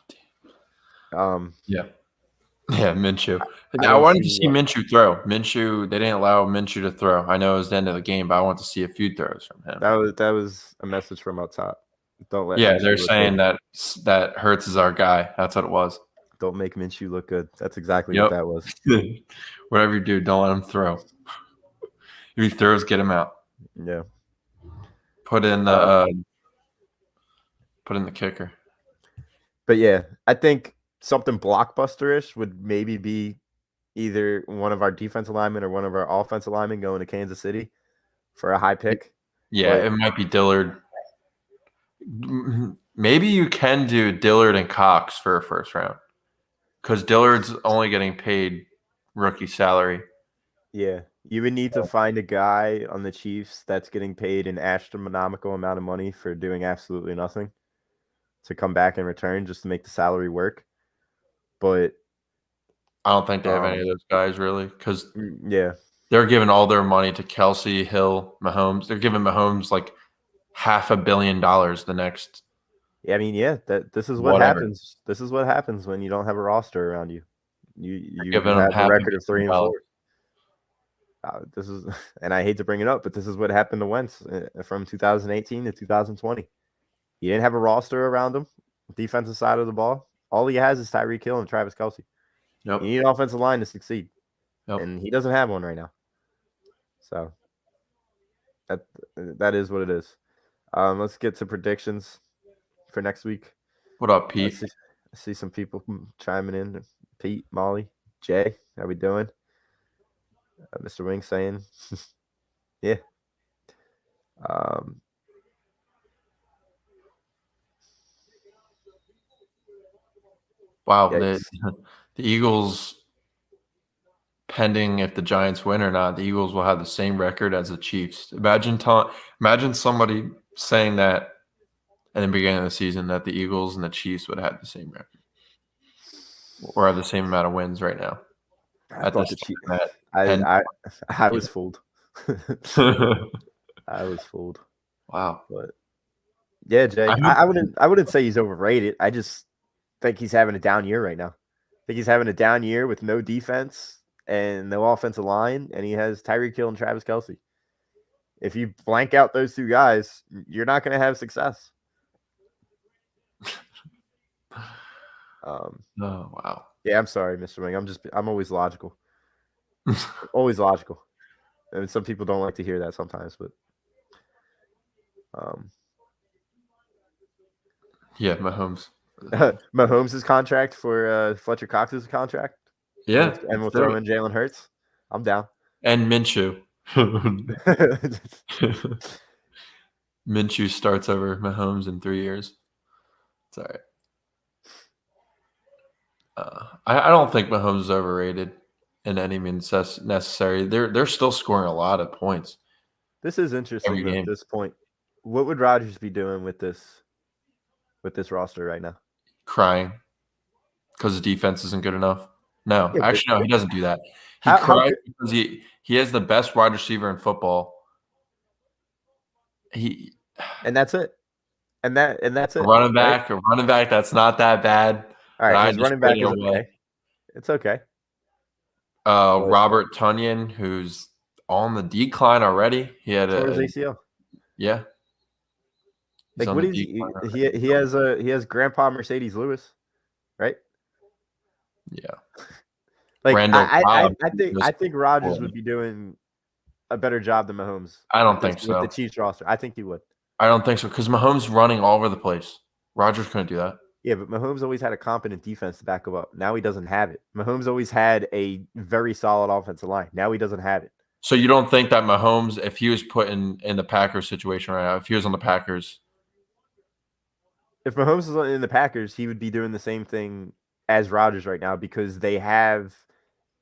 damn. Yeah, Minshew. I wanted to see Minshew throw. Minshew, they didn't allow Minshew to throw. I know it was the end of the game, but I want to see a few throws from him. That was a message from up top. Don't let. Yeah, Minshew they're look saying good. that Hurts is our guy. That's what it was. Don't make Minshew look good. That's exactly what that was. Whatever you do, don't let him throw. If he throws, get him out. Yeah. Put in the kicker. But yeah, I think something blockbuster-ish would maybe be either one of our defensive linemen or one of our offensive linemen going to Kansas City for a high pick. Yeah, it might be Dillard. Maybe you can do Dillard and Cox for a first round because Dillard's only getting paid rookie salary. Yeah, you would need to find a guy on the Chiefs that's getting paid an astronomical amount of money for doing absolutely nothing to come back and return just to make the salary work. But I don't think they have any of those guys really because they're giving all their money to Kelsey, Hill, Mahomes. They're giving Mahomes like $500 million the next. Yeah, I mean, this is what happens. This is what happens when you don't have a roster around you. You have a record of 3-4. This is, and I hate to bring it up, but this is what happened to Wentz from 2018 to 2020. He didn't have a roster around him, defensive side of the ball. All he has is Tyreek Hill and Travis Kelce. Yep. You need an offensive line to succeed, Yep. and he doesn't have one right now. So that is what it is. Let's get to predictions for next week. What up, Pete? I see some people chiming in. Pete, Molly, Jay, how we doing? Mr. Wing saying, yeah. Wow, the Eagles, pending if the Giants win or not, the Eagles will have the same record as the Chiefs. Imagine somebody saying that at the beginning of the season, that the Eagles and the Chiefs would have the same record or have the same amount of wins right now. I thought the Chiefs. I was fooled. I was fooled. Wow. But yeah, Jay, I wouldn't say he's overrated. I just think he's having a down year right now. I think he's having a down year with no defense and no offensive line, and he has Tyreek Hill and Travis Kelce. If you blank out those two guys, you're not going to have success. Oh wow. Yeah, I'm sorry, Mr. Wing. I'm always logical. Always logical. And some people don't like to hear that sometimes, but yeah, Mahomes. Mahomes' contract for Fletcher Cox's contract. Yeah. And we'll throw in Jalen Hurts. I'm down. And Minshew. Minshew starts over Mahomes in 3 years. It's all right. I don't think Mahomes is overrated in any means necessary. They're still scoring a lot of points. This is interesting at this point. What would Rodgers be doing with this roster right now? Crying because the defense isn't good enough. No, actually, no, he doesn't do that. He cries because he has the best wide receiver in football. And that's it. And that's it. Running back, that's not that bad. All right, his running back is okay. It's okay. Robert Tonyan, who's on the decline already. He had his ACL. Yeah. Like what is he has Grandpa Mercedes Lewis, right? Yeah. Like I think Rodgers would be doing a better job than Mahomes. I don't think so. With the Chiefs roster, I think he would. I don't think so because Mahomes running all over the place. Rodgers couldn't do that. Yeah, but Mahomes always had a competent defense to back him up. Now he doesn't have it. Mahomes always had a very solid offensive line. Now he doesn't have it. So you don't think that Mahomes, if he was put in the Packers situation right now, if he was on the Packers, if Mahomes was in the Packers, he would be doing the same thing as Rodgers right now because they have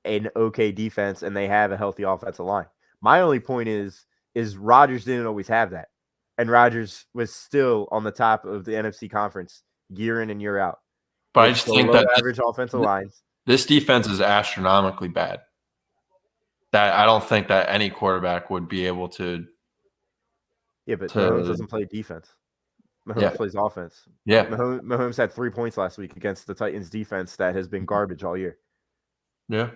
an okay defense and they have a healthy offensive line. My only point is Rodgers didn't always have that. And Rodgers was still on the top of the NFC conference year in and year out. But I just think that average offensive lines. This defense is astronomically bad. That I don't think that any quarterback would be able to. Yeah, but Mahomes doesn't play defense. Mahomes plays offense. Yeah. Mahomes had 3 points last week against the Titans defense that has been garbage all year. Yeah.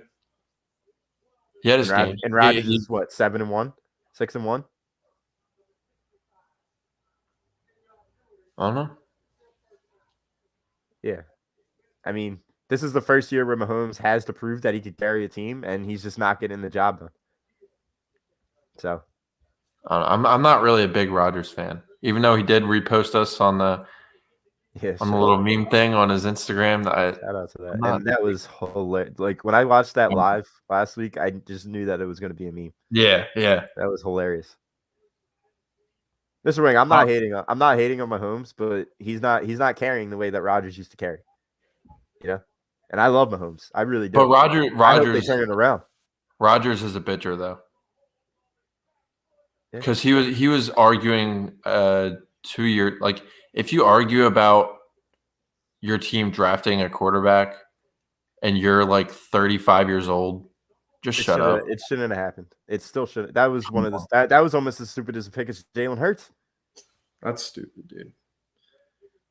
He had his game. And Rodgers is what, 7-1? 6-1? I don't know. Yeah. I mean, this is the first year where Mahomes has to prove that he could carry a team, and he's just not getting the job done. So, I'm not really a big Rodgers fan, even though he did repost us on the little meme thing on his Instagram. Shout out to that. And that was hilarious. Like when I watched that live last week, I just knew that it was going to be a meme. Yeah. That was hilarious. Mr. Ring, I'm not hating on Mahomes, but he's not carrying the way that Rodgers used to carry. You know? And I love Mahomes. I really do. But Rodgers turn it around. Rodgers is a bitcher though. Because he was arguing 2 year, like if you argue about your team drafting a quarterback and you're like 35 years old, shut up. It shouldn't have happened. It still shouldn't. That was that was almost as stupid as a pick as Jalen Hurts. That's stupid, dude.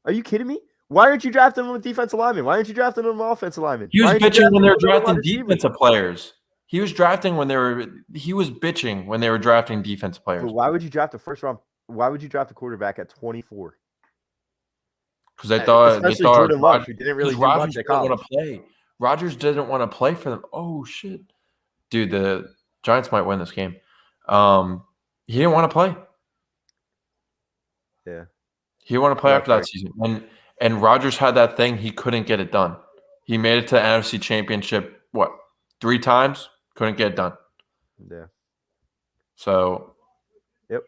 Are you kidding me? Why aren't you drafting him with defensive linemen? Why aren't you drafting him with offensive linemen? He was bitching when they were drafting defensive players. He was bitching when they were drafting defensive players. But why would you draft the first round? Why would you draft a quarterback at 24? because they thought especially Jordan Love, who didn't really do much Rodgers at didn't want college. to play. Rodgers didn't want to play for them. Oh shit, dude, the Giants might win this game. He didn't want to play. Yeah, he didn't want to play after that season, and Rodgers had that thing. He couldn't get it done. He made it to the NFC Championship 3 times, couldn't get it done. Yeah. So. Yep.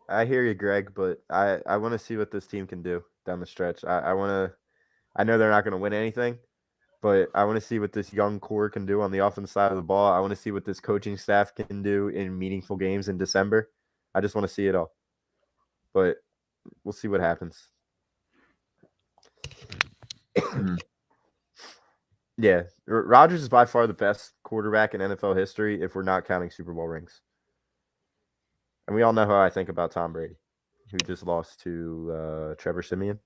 I hear you, Greg, but I want to see what this team can do down the stretch. I know they're not going to win anything, but I want to see what this young core can do on the offensive side of the ball. I want to see what this coaching staff can do in meaningful games in December. I just want to see it all. But we'll see what happens. Yeah, Rodgers is by far the best quarterback in NFL history if we're not counting Super Bowl rings. And we all know how I think about Tom Brady, who just lost to Trevor Siemian.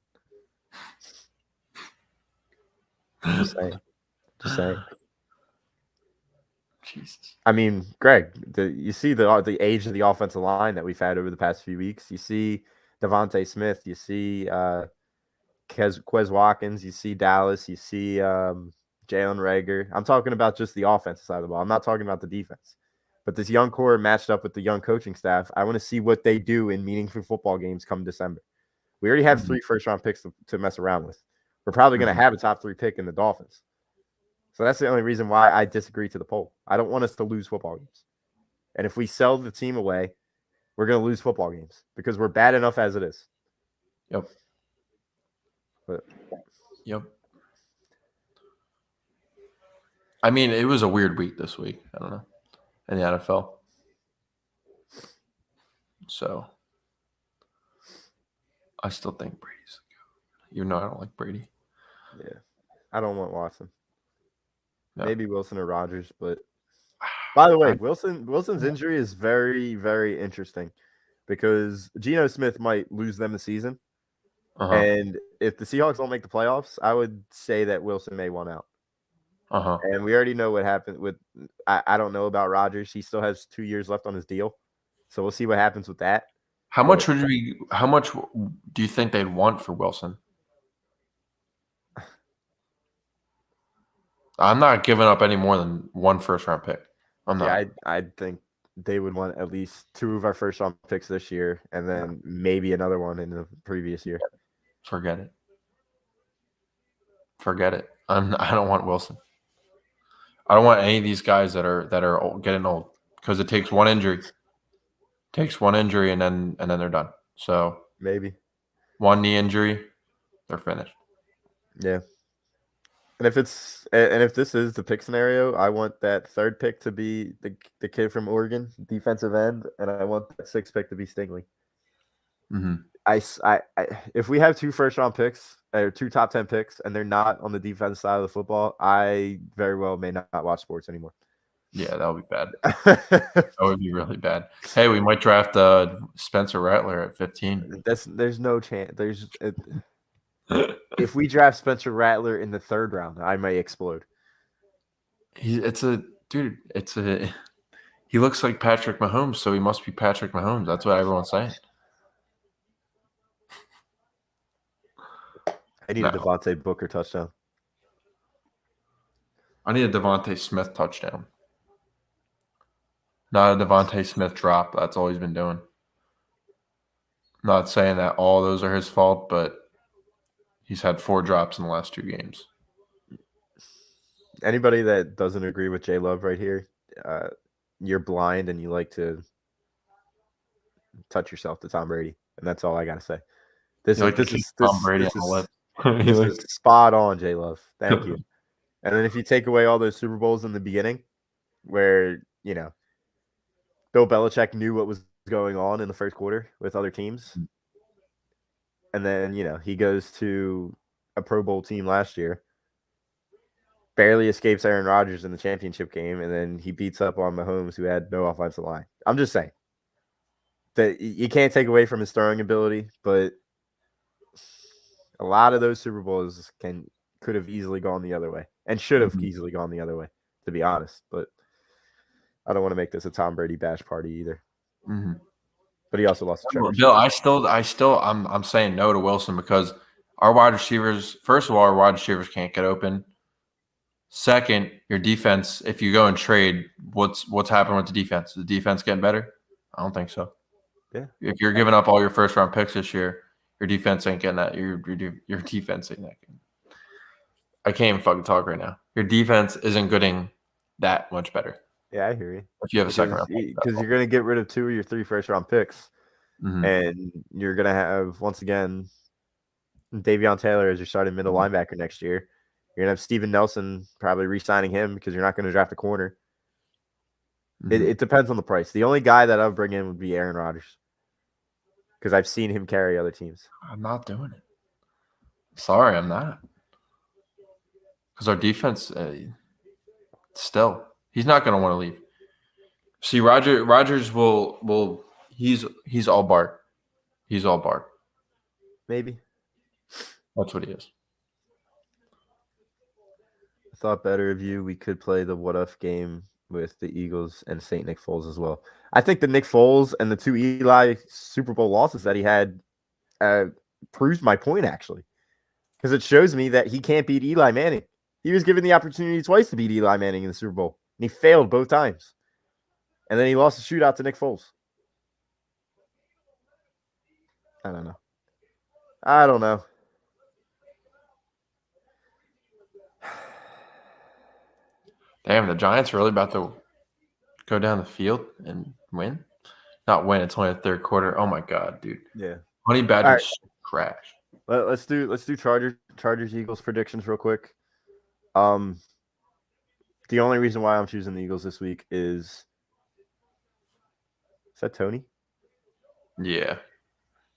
Just saying. Jesus. I mean, Greg, you see the age of the offensive line that we've had over the past few weeks. You see Devontae Smith. You see Quez Watkins. You see Dallas. You see Jalen Reagor. I'm talking about just the offensive side of the ball. I'm not talking about the defense. But this young core matched up with the young coaching staff, I want to see what they do in meaningful football games come December. We already have 3 first-round picks to mess around with. We're probably going to have a top 3 pick in the Dolphins. So that's the only reason why I disagree to the poll. I don't want us to lose football games. And if we sell the team away, we're going to lose football games because we're bad enough as it is. Yep. But, yep. I mean, it was a weird week this week. I don't know. In the NFL. So I still think Brady's good. Even though I don't like Brady. Yeah. I don't want Watson. No. Maybe Wilson or Rodgers, but by the way, Wilson's injury is very, very interesting because Geno Smith might lose them the season. And if the Seahawks don't make the playoffs, I would say that Wilson may want out. And we already know what happened with I don't know about Rodgers. He still has 2 years left on his deal. So we'll see what happens with that. How much do you think they'd want for Wilson? I'm not giving up any more than 1 first-round pick. I'm not. Yeah, I think they would want at least 2 of our first-round picks this year and then maybe another one in the previous year. Forget it. I don't want Wilson. I don't want any of these guys that are old, getting old because it takes one injury. And then they're done. So maybe 1 knee injury, they're finished. Yeah. And if this is the pick scenario, I want that 3rd pick to be the kid from Oregon, defensive end, and I want that 6th pick to be Stingley. If we have 2 first-round picks or 2 top 10 picks and they're not on the defense side of the football, I very well may not watch sports anymore. Yeah, that would be bad. That would be really bad. Hey, we might draft Spencer Rattler at 15. There's no chance. If we draft Spencer Rattler in the 3rd round, I may explode. He looks like Patrick Mahomes, so he must be Patrick Mahomes. That's what everyone's saying. I need a Devontae Booker touchdown. I need a Devontae Smith touchdown. Not a Devontae Smith drop. That's all he's been doing. Not saying that all those are his fault, but he's had 4 drops in the last 2 games. Anybody that doesn't agree with J Love right here, you're blind and you like to touch yourself to Tom Brady, and that's all I gotta say. This is spot on, J Love. Thank you. And then if you take away all those Super Bowls in the beginning, where Bill Belichick knew what was going on in the first quarter with other teams, and then he goes to a Pro Bowl team last year, barely escapes Aaron Rodgers in the championship game, and then he beats up on Mahomes, who had no offensive line. I'm just saying that you can't take away from his throwing ability, but a lot of those Super Bowls could have easily gone the other way and should have easily gone the other way, to be honest. But I don't want to make this a Tom Brady bash party either. but he also lost to Trevor. Bill, I'm saying no to Wilson because our wide receivers. First of all, our wide receivers can't get open. Second, your defense. If you go and trade, what's happening with the defense? Is the defense getting better? I don't think so. Yeah. If you're giving up all your first round picks this year, your defense ain't getting that. Your defense ain't that good. I can't even fucking talk right now. Your defense isn't getting that much better. Yeah, I hear you. If you have a second round pick. Because you're going to get rid of 2 of your 3 first round picks. Mm-hmm. And you're going to have, once again, Davion Taylor as your starting middle linebacker next year. You're going to have Steven Nelson probably re-signing him because you're not going to draft a corner. Mm-hmm. It depends on the price. The only guy that I would bring in would be Aaron Rodgers because I've seen him carry other teams. I'm not doing it. Sorry, I'm not. Because our defense, still, he's not going to want to leave. See, Rodgers will. He's all Bart. He's all Bart. Maybe. That's what he is. I thought better of you. We could play the what-if game with the Eagles and St. Nick Foles as well. I think the Nick Foles and the 2 Eli Super Bowl losses that he had proves my point, actually. Because it shows me that he can't beat Eli Manning. He was given the opportunity twice to beat Eli Manning in the Super Bowl, and he failed both times. And then he lost the shootout to Nick Foles. I don't know. Damn, the Giants are really about to go down the field and win? Not win. It's only the third quarter. Oh, my God, dude. Yeah. Honey Badger's trash. Let's do Chargers Eagles predictions real quick. The only reason why I'm choosing the Eagles this week is that Tony? Yeah.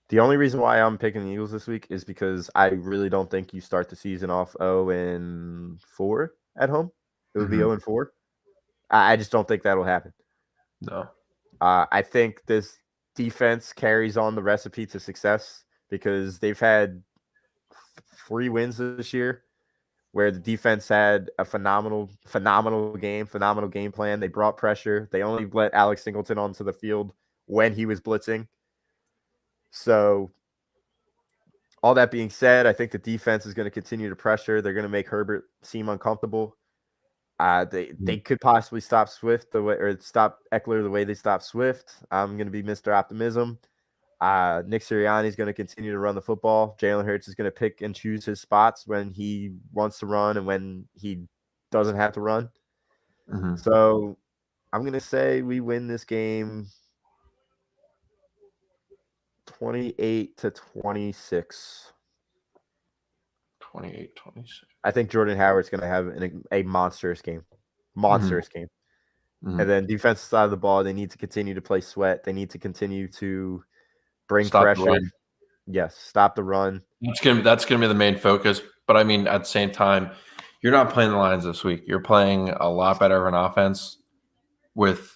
The only reason why I'm picking the Eagles this week is because I really don't think you start the season off 0-4 at home. It would be 0-4. I just don't think that'll happen. No. I think this defense carries on the recipe to success because they've had 3 wins this year where the defense had a phenomenal game plan. They brought pressure. They only let Alex Singleton onto the field when he was blitzing. So all that being said, I think the defense is going to continue to pressure. They're going to make Herbert seem uncomfortable. They could possibly stop Swift stop Eckler the way they stopped Swift. I'm going to be Mr. Optimism. Nick Sirianni is going to continue to run the football. Jalen Hurts is going to pick and choose his spots when he wants to run and when he doesn't have to run. Mm-hmm. So I'm going to say we win this game 28-26. 28-26. I think Jordan Howard's going to have a monstrous game. Game. Mm-hmm. And then defensive side of the ball, they need to continue to play sweat. They need to continue to bring Stop pressure. Yes, stop the run. That's gonna be the main focus. But I mean, at the same time, you're not playing the Lions this week. You're playing a lot better of an offense with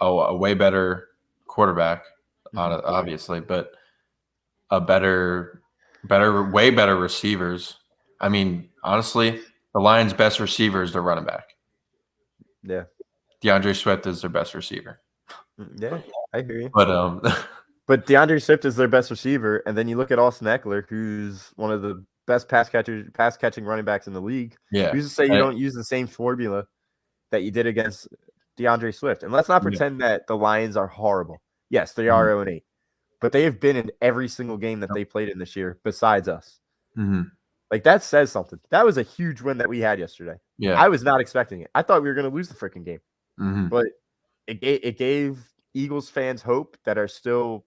a way better quarterback, obviously, but a way better receivers. I mean, honestly, the Lions' best receiver is their running back. Yeah. DeAndre Swift is their best receiver. Yeah, I hear you. But DeAndre Swift is their best receiver, and then you look at Austin Eckler, who's one of the best pass catching running backs in the league. Yeah. Who's to say you don't use the same formula that you did against DeAndre Swift? And let's not pretend that the Lions are horrible. Yes, they are 0-8, but they have been in every single game that they played in this year besides us. Mm-hmm. Like, that says something. That was a huge win that we had yesterday. Yeah. I was not expecting it. I thought we were going to lose the freaking game. Mm-hmm. But it gave Eagles fans hope that are still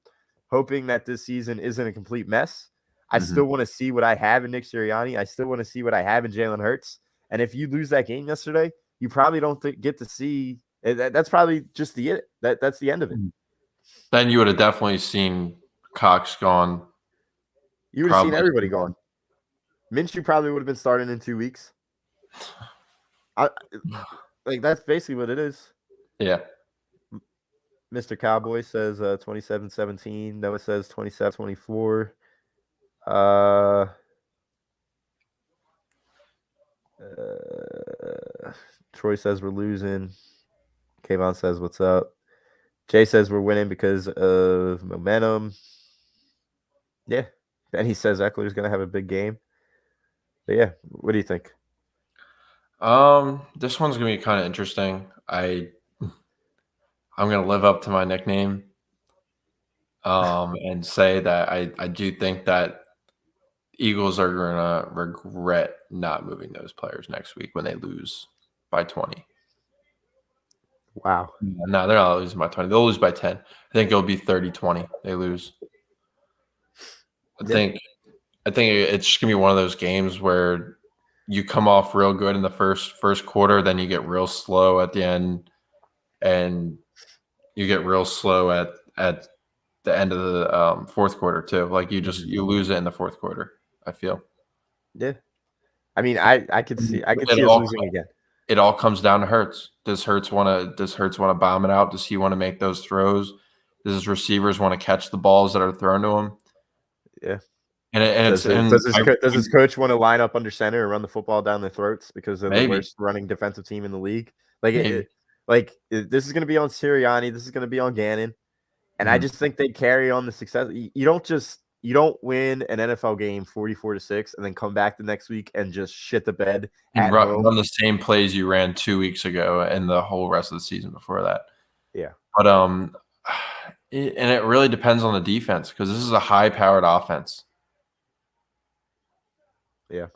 hoping that this season isn't a complete mess. I still want to see what I have in Nick Sirianni. I still want to see what I have in Jalen Hurts. And if you lose that game yesterday, you probably don't get to see – that's probably just that's the end of it. Then you would have definitely seen Cox gone. You would have seen everybody gone. Minshew probably would have been starting in 2 weeks. That's basically what it is. Yeah. Mr. Cowboy says 27-17. Noah says 27-24. Troy says we're losing. Kayvon says what's up. Jay says we're winning because of momentum. Yeah. And he says Eckler's going to have a big game. But yeah, what do you think? This one's gonna be kind of interesting. I'm gonna live up to my nickname, and say that I do think that Eagles are gonna regret not moving those players next week when they lose by 20. Wow. No, they're not losing by 20. They'll lose by 10. I think it'll be 30-20. They lose. I think it's just gonna be one of those games where you come off real good in the first quarter, then you get real slow at the end, and you get real slow at the end of the fourth quarter too. Like you lose it in the fourth quarter. I feel. Yeah. I mean, I could see us losing again. It all comes down to Hurts. Does Hurts want to bomb it out? Does he want to make those throws? Does his receivers want to catch the balls that are thrown to him? Yeah. And does his coach want to line up under center and run the football down their throats because they're the worst running defensive team in the league? Like this is going to be on Sirianni. This is going to be on Gannon. And I just think they carry on the success. You don't win an NFL game 44-6 and then come back the next week and just shit the bed and run the same plays you ran 2 weeks ago and the whole rest of the season before that. Yeah. But and it really depends on the defense because this is a high-powered offense. Yeah.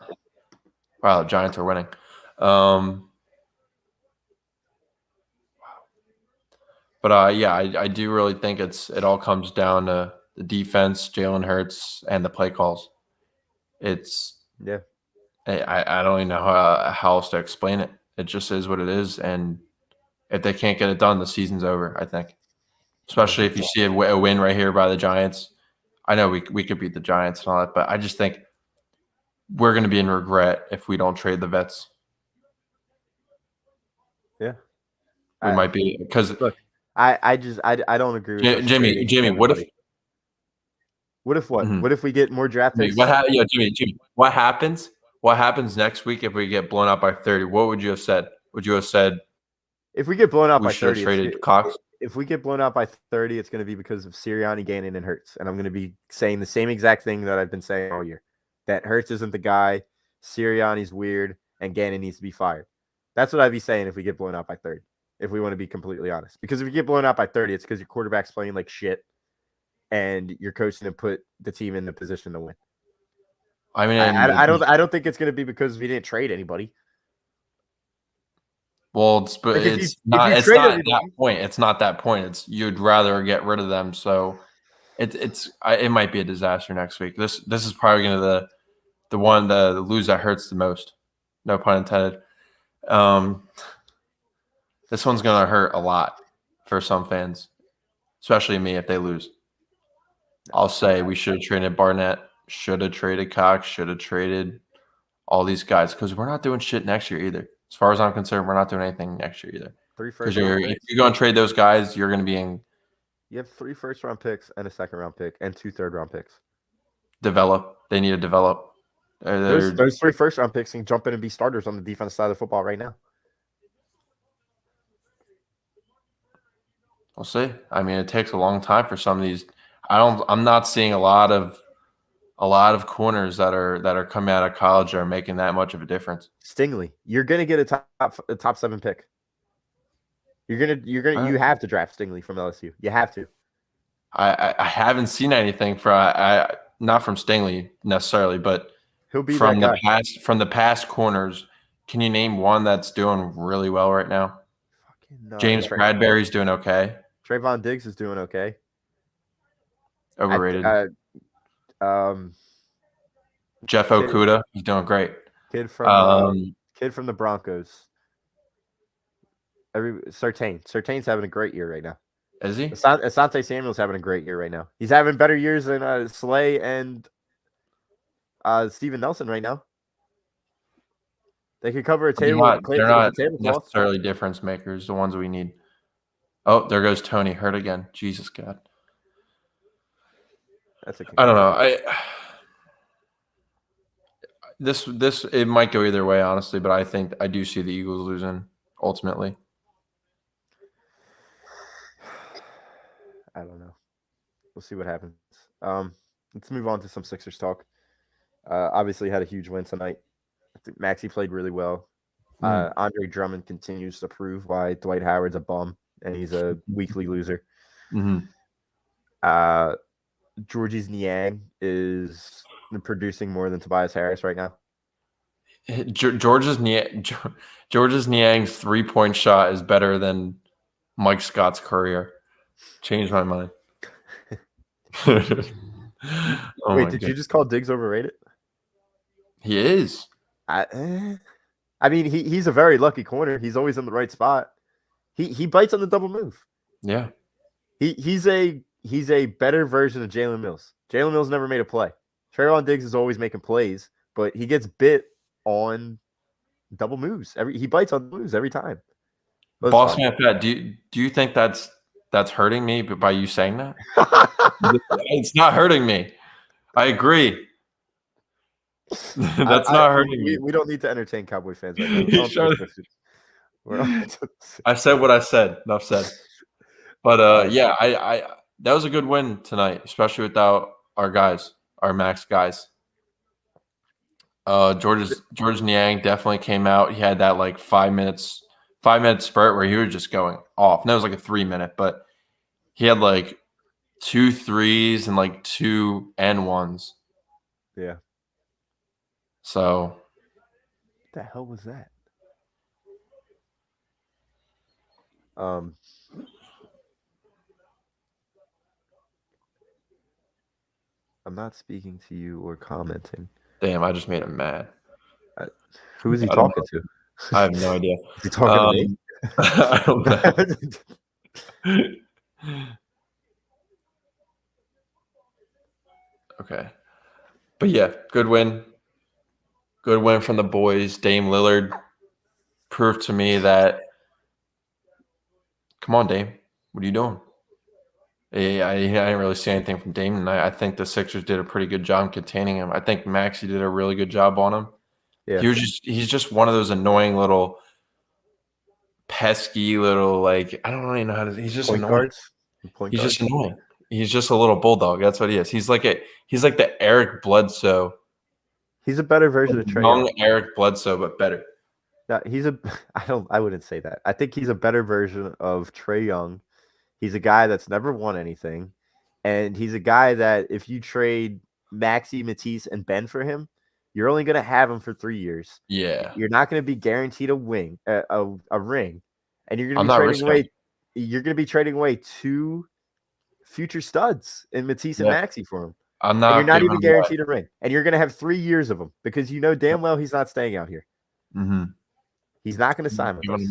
Wow, the Giants are winning. But yeah, I do really think it all comes down to the defense, Jalen Hurts, and the play calls. I don't even know how else to explain it. It just is what it is, and if they can't get it done, the season's over. I think, especially if you see a win right here by the Giants. I know we could beat the Giants and all that, but I just think we're going to be in regret if we don't trade the vets. Yeah, we might be because look. I don't agree with Jimmy. What if what? Mm-hmm. What if we get more draft picks? Jimmy. What happens? What happens next week if we get blown out by 30? What would you have said? Would you have said if we get blown out by 30? Traded Cox? If we get blown out by 30, it's going to be because of Sirianni, Gannon, and Hurts, and I'm going to be saying the same exact thing that I've been saying all year: that Hurts isn't the guy, Sirianni's weird, and Gannon needs to be fired. That's what I'd be saying if we get blown out by 30. If we want to be completely honest, because if you get blown out by 30, it's because your quarterback's playing like shit and you're coaching to put the team in the position to win. I mean, I don't think it's going to be because we didn't trade anybody. Well, it's not that point. It's not that point. It's you'd rather get rid of them. So it might be a disaster next week. This is probably going to the one the lose that hurts the most. No pun intended. This one's going to hurt a lot for some fans, especially me if they lose. I'll say we should have traded Barnett, should have traded Cox, should have traded all these guys because we're not doing shit next year either. As far as I'm concerned, we're not doing anything next year either. Because if you're going to trade those guys, you're going to be in. You have 3 first-round picks and a second-round pick and 2 third-round picks. Develop. They need to develop. Those 3 first-round picks can jump in and be starters on the defensive side of the football right now. We'll see. I mean, it takes a long time for some of these. I'm not seeing a lot of corners that are coming out of college that are making that much of a difference. Stingley, you're gonna get a top 7 pick. You have to draft Stingley from LSU. You have to. I haven't seen anything not from Stingley necessarily, but he'll be from the past corners. Can you name one that's doing really well right now? No, James Bradbury's doing okay. Trayvon Diggs is doing okay. Overrated. Jeff Okudah, he's doing great. Kid from the Broncos. Surtain's having a great year right now. Is he? Asante Samuel's having a great year right now. He's having better years than Slay and Steven Nelson right now. They could cover a table. They're not necessarily difference makers, the ones we need. Oh, there goes Tony. Hurt again. Jesus God. I don't know. This it might go either way, honestly, but I do see the Eagles losing ultimately. I don't know. We'll see what happens. Let's move on to some Sixers talk. Obviously had a huge win tonight. I think Maxey played really well. Andre Drummond continues to prove why Dwight Howard's a bum and he's a weekly loser. Georges Niang is producing more than Tobias Harris right now. Georges Niang's 3-point shot is better than Mike Scott's career. Changed my mind. Wait, did you just call Diggs overrated? He is. I mean, he's a very lucky corner. He's always in the right spot. He bites on the double move. Yeah. He's a better version of Jalen Mills. Jalen Mills never made a play. Traylon Diggs is always making plays, but he gets bit on double moves. He bites on moves every time. Boss man Pat, do you think that's hurting me by you saying that? It's not hurting me. I agree. That's not hurting me. We don't need to entertain Cowboy fans right now. I said what I said. Enough said. But yeah, I that was a good win tonight, especially without our guys, our max guys. George Niang definitely came out. He had that like 5-minute spurt where he was just going off. And that was like a 3-minute, but he had like 2 threes and like 2 N1s. Yeah. So what the hell was that? I'm not speaking to you or commenting. Damn, I just made him mad. Who is he talking to? I have no idea. Is he talking to me? I don't know. Okay. But yeah, good win. Good win from the boys. Dame Lillard proved to me that, come on, Dame. What are you doing? I didn't really see anything from Dame tonight. I think the Sixers did a pretty good job containing him. I think Maxey did a really good job on him. Yeah. He's just one of those annoying little pesky little, like, I don't really know how to, he's just annoying. He's just annoying. He's just a little bulldog. That's what he is. He's like the Eric Bledsoe. He's a better version of Trae Young Eric Bledsoe, but better. No, I wouldn't say that. I think he's a better version of Trae Young. He's a guy that's never won anything. And he's a guy that if you trade Maxey, Matisse, and Ben for him, you're only going to have him for 3 years. Yeah. You're not going to be guaranteed a ring. And you're going to be trading away 2 future studs in Matisse and Maxey for him. You're not even guaranteed a ring. And you're going to have 3 years of him because you know damn well he's not staying out here. Mm-hmm. He's not going to sign with us.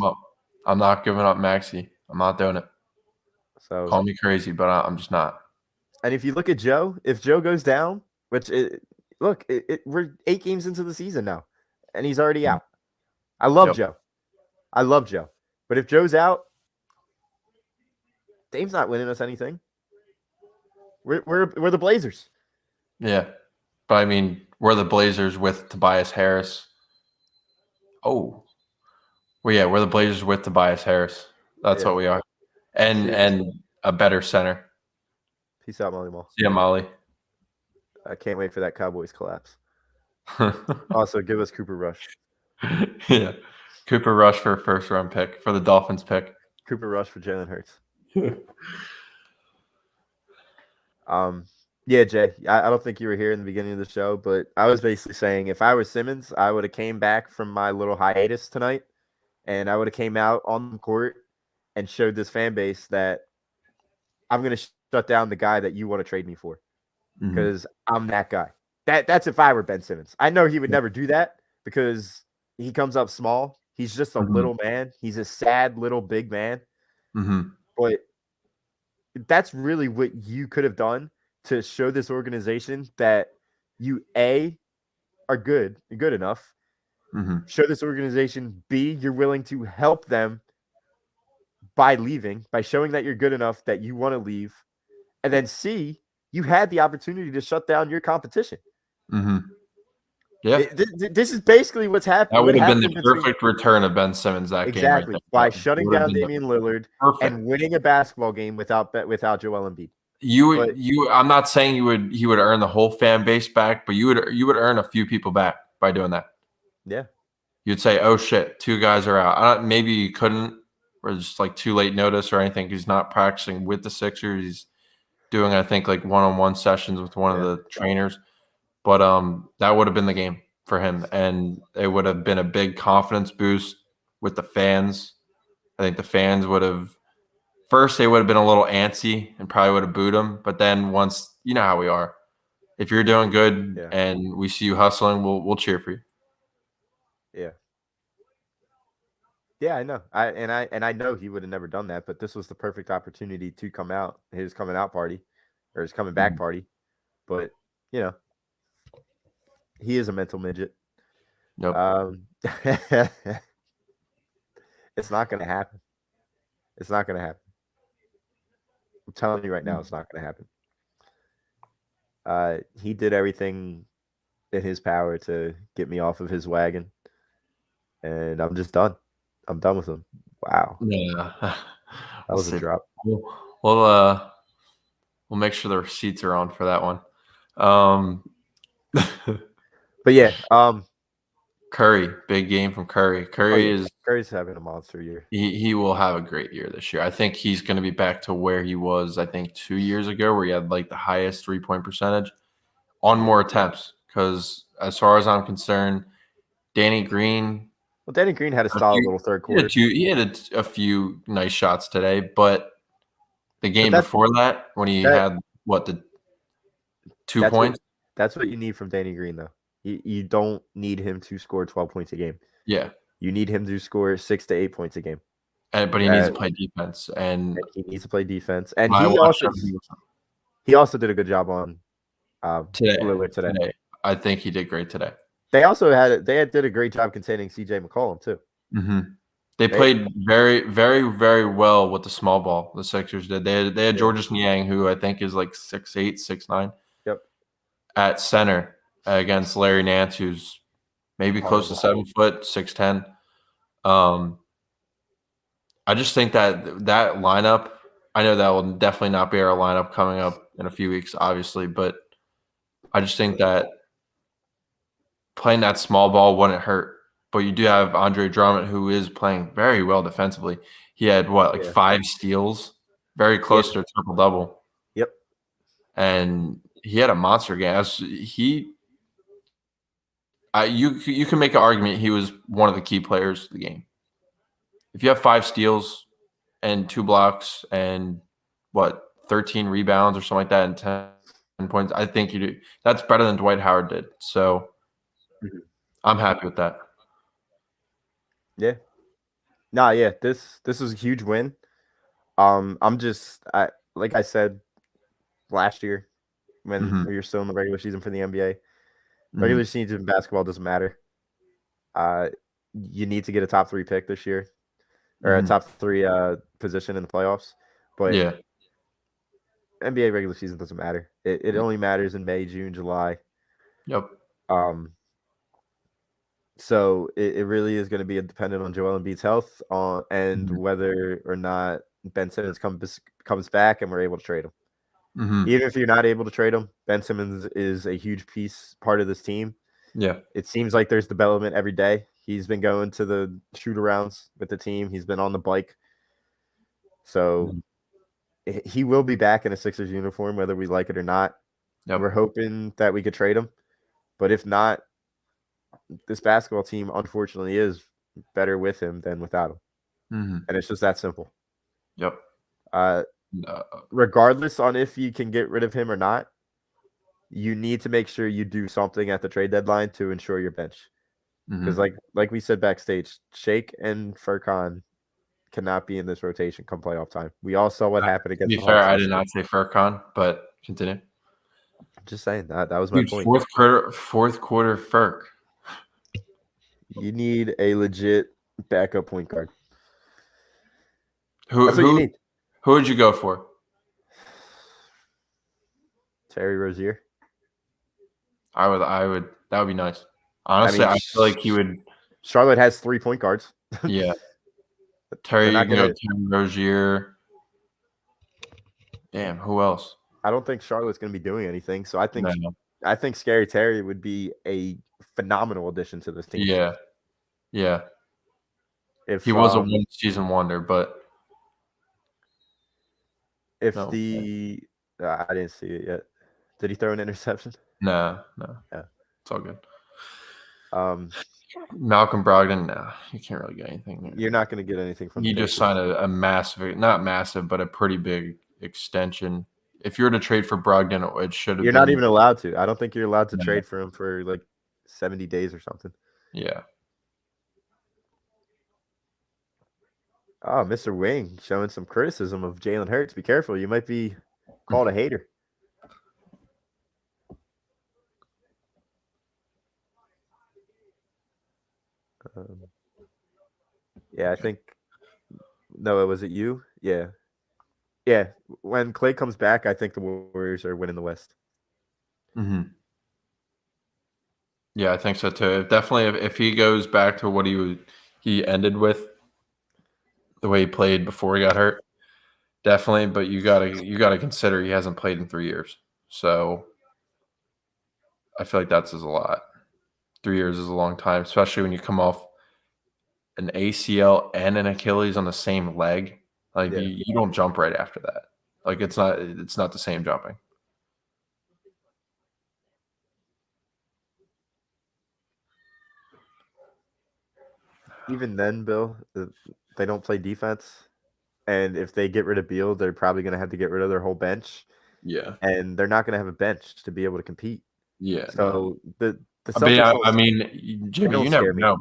I'm not giving up Maxey. I'm not doing it. So call me crazy, but I'm just not. And if you look at Joe, if Joe goes down, we're 8 games into the season now, and he's already out. I love Joe. But if Joe's out, Dame's not winning us anything. We're the Blazers. Yeah, but I mean, we're the Blazers with Tobias Harris. Oh, well, yeah, we're the Blazers with Tobias Harris. That's what we are, and a better center. Peace out, Molly Mall. Yeah, Molly. I can't wait for that Cowboys collapse. Also, give us Cooper Rush. Yeah, Cooper Rush for a first-round pick for the Dolphins pick. Cooper Rush for Jalen Hurts. Yeah, Jay, I don't think you were here in the beginning of the show, but I was basically saying if I was Simmons, I would have came back from my little hiatus tonight, and I would have came out on the court and showed this fan base that I'm going to shut down the guy that you want to trade me for because I'm that guy. That's if I were Ben Simmons. I know he would never do that because he comes up small. He's just a little man. He's a sad little big man. But that's really what you could have done to show this organization that you are good enough. Show this organization you're willing to help them by leaving, by showing that you're good enough that you want to leave, and then you had the opportunity to shut down your competition. Yeah, This is basically what's happened. that would What have been the happened between perfect return of Ben Simmons that game right exactly there. by That shutting would have down been Damian Lillard perfect. and winning a basketball game without Joel Embiid. You I'm not saying he would earn the whole fan base back, but you would earn a few people back by doing that. Yeah. You'd say, "Oh shit, 2 guys are out." Maybe you couldn't, or just like too late notice or anything. He's not practicing with the Sixers. He's doing, I think, like one-on-one sessions with one of the trainers. But that would have been the game for him, and it would have been a big confidence boost with the fans. I think the fans would have first they would have been a little antsy and probably would have booed him. But then once you know how we are, if you're doing good and we see you hustling, we'll cheer for you. Yeah. Yeah, I know. I know he would have never done that, but this was the perfect opportunity to come out, his coming out party or his coming back party. But, you know, he is a mental midget. Yep. It's not going to happen. It's not going to happen. I'm telling you right now, it's not going to happen. He did everything in his power to get me off of his wagon, and I'm just done. I'm done with him. Wow. Yeah. That was a drop. We'll make sure the receipts are on for that one. But yeah, Curry, big game from Curry. Curry's having a monster year. He will have a great year this year. I think he's going to be back to where he was, I think, 2 years ago, where he had like the highest 3-point percentage on more attempts. Because as far as I'm concerned, Danny Green. Well, Danny Green had a solid little third quarter. He had a few nice shots today, but the game before that, when he had the 2 points. That's what you need from Danny Green, though. You don't need him to score 12 points a game. Yeah. You need him to score 6 to 8 points a game. But he needs to play defense. And he needs to play defense. And he also did a good job on Lillard today. I think he did great today. They did a great job containing CJ McCollum, too. Mm-hmm. They played very, very, very well with the small ball. The Sixers did. They had Georges Niang, who I think is like 6'8", 6'9". Yep. At center against Larry Nance, who's maybe close to 7 foot, 6'10". I just think that lineup. I know that will definitely not be our lineup coming up in a few weeks, obviously, but I just think that playing that small ball wouldn't hurt. But you do have Andre Drummond, who is playing very well defensively. He had 5 steals, very close to a triple-double. Yep. And he had a monster game. You can make an argument he was one of the key players of the game. If you have 5 steals and 2 blocks and 13 rebounds or something like that and 10 points, I think you do. That's better than Dwight Howard did. So I'm happy with that. Yeah. This is a huge win. Like I said last year when we were still in the regular season for the NBA. Regular season basketball doesn't matter. You need to get a top 3 pick this year, or a top 3 position in the playoffs. But NBA regular season doesn't matter. It only matters in May, June, July. Yep. So it really is going to be dependent on Joel Embiid's health and whether or not Ben Simmons comes back and we're able to trade him. Even if you're not able to trade him, Ben Simmons is a huge part of this team. Yeah. It seems like there's development every day. He's been going to the shoot-arounds with the team. He's been on the bike. So he will be back in a Sixers uniform, whether we like it or not. Yep. We're hoping that we could trade him. But if not, this basketball team, unfortunately, is better with him than without him. And it's just that simple. Yep. Regardless on if you can get rid of him or not, you need to make sure you do something at the trade deadline to ensure your bench. Because like we said backstage, Shake and Furkan cannot be in this rotation come playoff time. We all saw what happened against the Hawks. I did not say Furkan, but continue. I'm just saying that was my point. Fourth quarter Furk. You need a legit backup point guard. That's what you need. Who would you go for? Terry Rozier. I would. That would be nice. Honestly, I feel like he would. Charlotte has 3 point guards. Yeah. They're You not can go gonna. Terry Rozier. Damn, who else? I don't think Charlotte's going to be doing anything. So No. I think Scary Terry would be a phenomenal addition to this team. Yeah. Yeah. If He was a one-season wonder, but if no. I didn't see it yet. Did he throw an interception? No. Yeah. It's all good. Malcolm Brogdon, no, you can't really get anything there. You're not going to get anything from. He just signed a massive, not massive, but a pretty big extension. If you were to trade for Brogdon, it should have. You're not even allowed to. I don't think you're allowed to trade for him for like 70 days or something. Yeah. Oh, Mr. Wing showing some criticism of Jalen Hurts. Be careful. You might be called a hater. Yeah, I think. No, was it you? Yeah. Yeah. When Clay comes back, I think the Warriors are winning the West. Mm-hmm. Yeah, I think so too. Definitely, if he goes back to what he ended with, the way he played before he got hurt, definitely. But you gotta consider he hasn't played in 3 years, so I feel like that's a lot. 3 years is a long time, especially when you come off an ACL and an Achilles on the same leg. Like you don't jump right after that. Like it's not the same jumping. Even then, Bill, they don't play defense. And if they get rid of Beal, they're probably going to have to get rid of their whole bench. Yeah. And they're not going to have a bench to be able to compete. Yeah. So the Celtics, I mean, Jimmy, you never know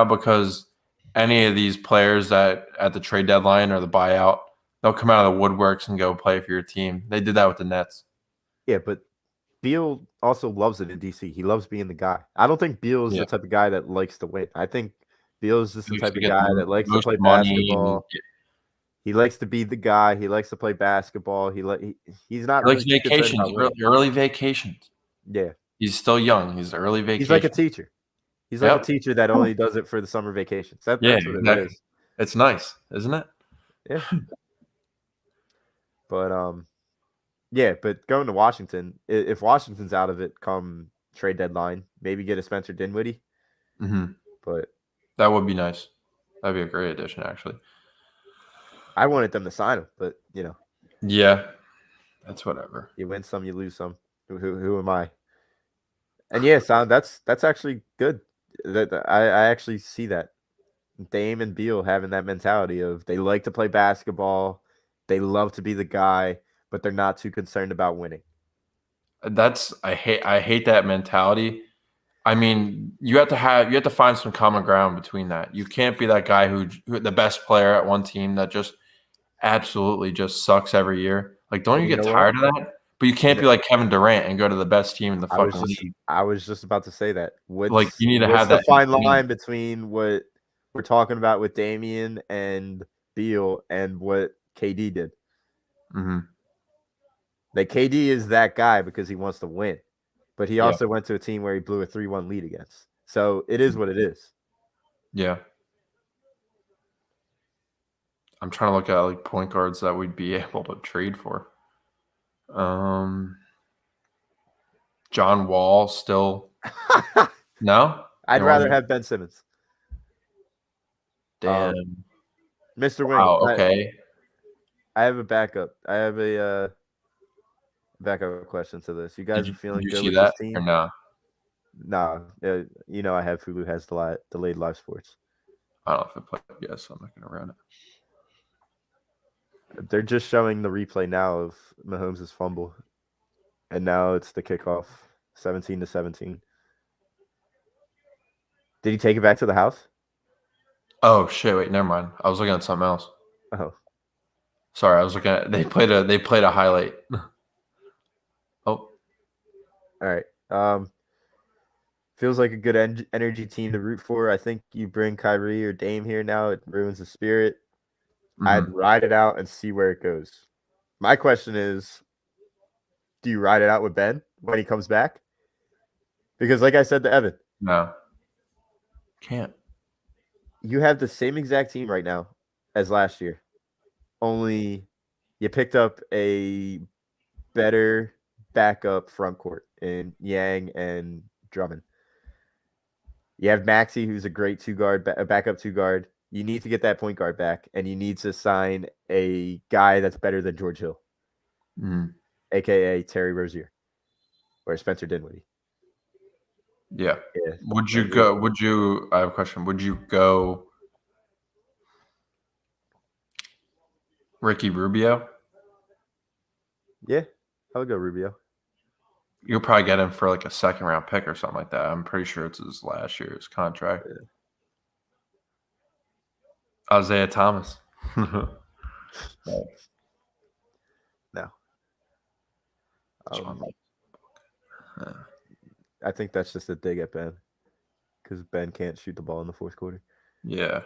because any of these players that at the trade deadline or the buyout, they'll come out of the woodworks and go play for your team. They did that with the Nets. Yeah, but Beal also loves it in DC. He loves being the guy. I don't think Beal is the type of guy that likes to win. I think Beal is just the type of guy that likes to play basketball. He likes to be the guy. He likes to play basketball. He's not really vacations, early vacations. Yeah, he's still young. He's early vacation. He's like a teacher. He's like a teacher that only does it for the summer vacations. That's what it is. It's nice, isn't it? Yeah. But yeah, but going to Washington, if Washington's out of it come trade deadline, maybe get a Spencer Dinwiddie. Mm-hmm. But that would be nice. That'd be a great addition, actually. I wanted them to sign him, but yeah, that's whatever. You win some, you lose some. Who am I? And yeah, Son, that's actually good. I actually see that Dame and Beal having that mentality of they like to play basketball, they love to be the guy, but they're not too concerned about winning. I hate that mentality. I mean, you have to find some common ground between that. You can't be that guy who the best player at one team that just absolutely just sucks every year. Like, don't you get tired of that? But you can't be like Kevin Durant and go to the best team in the fucking league. I was just about to say that. You need to have that fine line between what we're talking about with Damian and Beal and what KD did. Mm-hmm. Like KD is that guy because he wants to win, but he also went to a team where he blew a 3-1 lead against. So it is what it is. Yeah. I'm trying to look at like point guards that we'd be able to trade for. John Wall still. No? I'd rather have Ben Simmons. Damn. Mr. Wing. Wow, okay. I have a backup. I have a backup question to this. You guys are feeling good with this team? Or no? Nah. I have Hulu has delayed live sports. I don't know if it played. Yes, I'm not going to run it. They're just showing the replay now of Mahomes' fumble. And now it's the kickoff, 17-17. Did he take it back to the house? Oh shit! Wait, never mind. I was looking at something else. Oh, sorry. I was looking at they played a highlight. Oh, all right. Feels like a good energy team to root for. I think you bring Kyrie or Dame here now, it ruins the spirit. Mm-hmm. I'd ride it out and see where it goes. My question is, do you ride it out with Ben when he comes back? Because like I said to Evan, No. Can't. you have the same exact team right now as last year. Only you picked up a better backup front court in Yang and Drummond. You have Maxey, who's a great backup two guard. You need to get that point guard back, and you need to sign a guy that's better than George Hill, aka Terry Rozier or Spencer Dinwiddie. Yeah. Yeah. Would you go? I have a question. Would you go Ricky Rubio? Yeah, I would go Rubio. You'll probably get him for like a second round pick or something like that. I'm pretty sure it's his last year's contract. Yeah. Isaiah Thomas. No. I think that's just a dig at Ben because Ben can't shoot the ball in the fourth quarter. Yeah.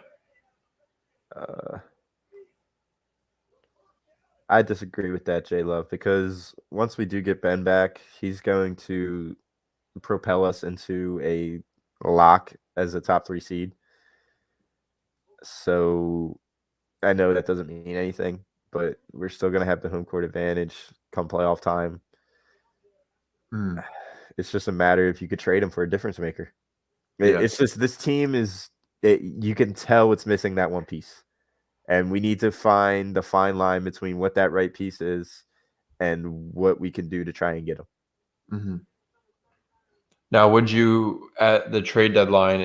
I disagree with that, J Love, because once we do get Ben back, he's going to propel us into a lock as a top 3 seed. So I know that doesn't mean anything, but we're still going to have the home court advantage come playoff time. It's just a matter if you could trade him for a difference maker. It's just this team you can tell it's missing that one piece. And we need to find the fine line between what that right piece is and what we can do to try and get him. Mm-hmm. Now, would you, at the trade deadline,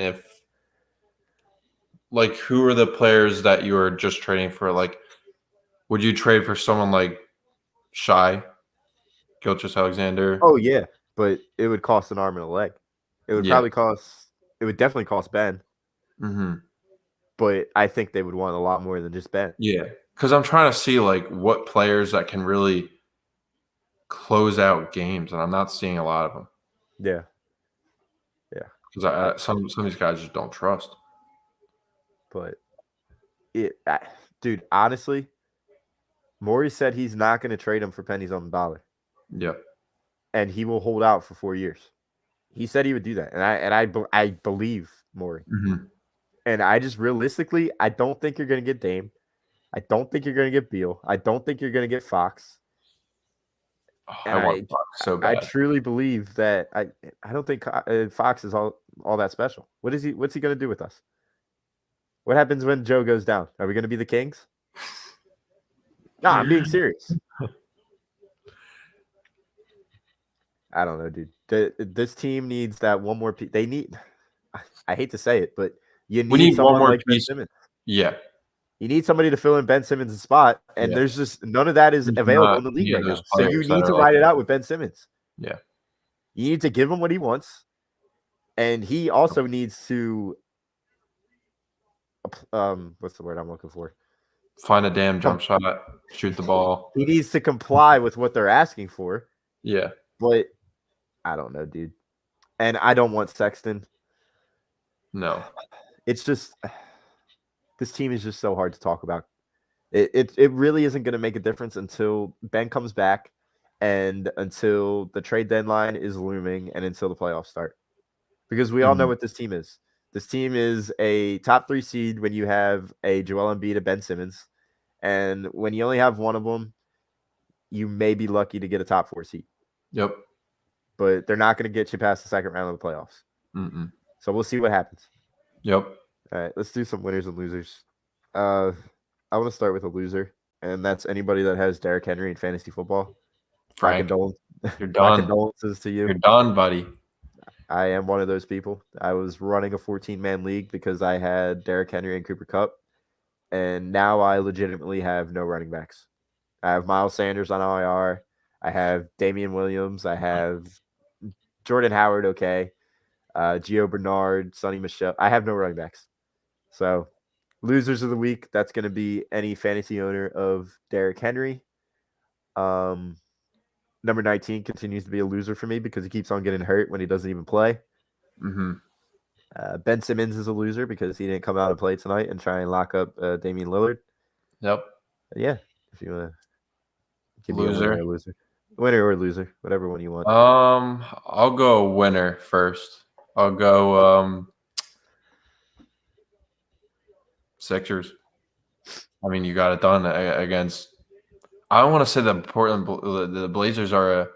who are the players that you are just trading for? Like, would you trade for someone like Shai, Gilgeous-Alexander? Oh, yeah, but it would cost an arm and a leg. It would definitely cost Ben. Mm-hmm. But I think they would want a lot more than just Ben. Yeah, because I'm trying to see what players that can really close out games, and I'm not seeing a lot of them. Yeah. Because some of these guys just don't trust. But dude, honestly, Morey said he's not going to trade him for pennies on the dollar. Yeah, and he will hold out for 4 years. He said he would do that, and I believe Morey. Mm-hmm. And I just realistically, I don't think you're going to get Dame. I don't think you're going to get Beal. I don't think you're going to get Fox. I want Fox so bad. I truly believe that I don't think Fox is all that special. What's he going to do with us? What happens when Joe goes down? Are we going to be the Kings? No, I'm being serious. I don't know, dude. This team needs that one more piece. They need. I hate to say it, but we need one more like piece. Ben Simmons. Yeah, you need somebody to fill in Ben Simmons' spot, and there's just none of that is available in the league right now. So you need to ride it out with Ben Simmons. Yeah, you need to give him what he wants, and he also needs to. What's the word I'm looking for? Find a damn jump shot, shoot the ball. He needs to comply with what they're asking for. Yeah, but I don't know, dude. And I don't want Sexton. No. It's just this team is just so hard to talk about. It really isn't going to make a difference until Ben comes back and until the trade deadline is looming and until the playoffs start. Because we all know what this team is. This team is a top 3 seed when you have a Joel Embiid, a Ben Simmons. And when you only have one of them, you may be lucky to get a top 4 seed. Yep. But they're not going to get you past the second round of the playoffs. So we'll see what happens. Yep. All right, let's do some winners and losers. I want to start with a loser, and that's anybody that has Derrick Henry in fantasy football. Frank, you're done. My condolences to you. You're done, buddy. I am one of those people. I was running a 14-man league because I had Derrick Henry and Cooper Kupp, and now I legitimately have no running backs. I have Miles Sanders on IR. I have Damian Williams. I have Jordan Howard, okay. Gio Bernard, Sonny Michel. I have no running backs. So, losers of the week, that's going to be any fantasy owner of Derrick Henry. Number 19 continues to be a loser for me because he keeps on getting hurt when he doesn't even play. Ben Simmons is a loser because he didn't come out and play tonight and try and lock up Damian Lillard. Yep. Yeah, if you want to give me a loser. Winner or loser, whatever one you want. I'll go winner first. I'll go Sixers. I mean, you got it done against. I don't want to say the Blazers are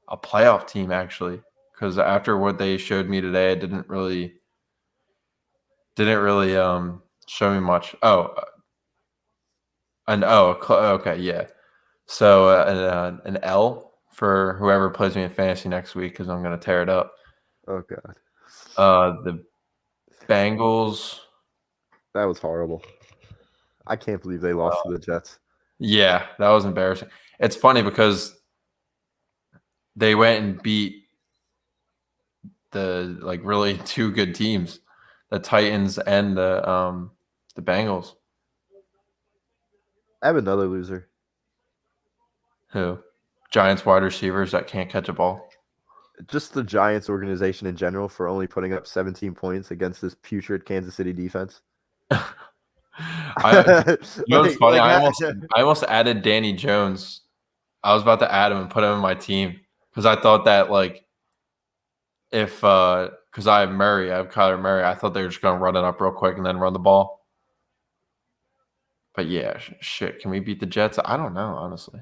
a playoff team actually, because after what they showed me today, it didn't really show me much. Okay, yeah. So an L for whoever plays me in fantasy next week because I'm gonna tear it up. Oh god. The Bengals. That was horrible. I can't believe they lost to the Jets. Yeah, that was embarrassing. It's funny because they went and beat the really two good teams, the Titans and the Bengals. I have another loser. Who? Giants wide receivers that can't catch a ball. Just the Giants organization in general for only putting up 17 points against this putrid Kansas City defense. You know what's funny? I almost added Danny Jones. I was about to add him and put him in my team because I thought that if because I have Kyler Murray, I thought they were just going to run it up real quick and then run the ball. But yeah, shit. Can we beat the Jets? I don't know, honestly.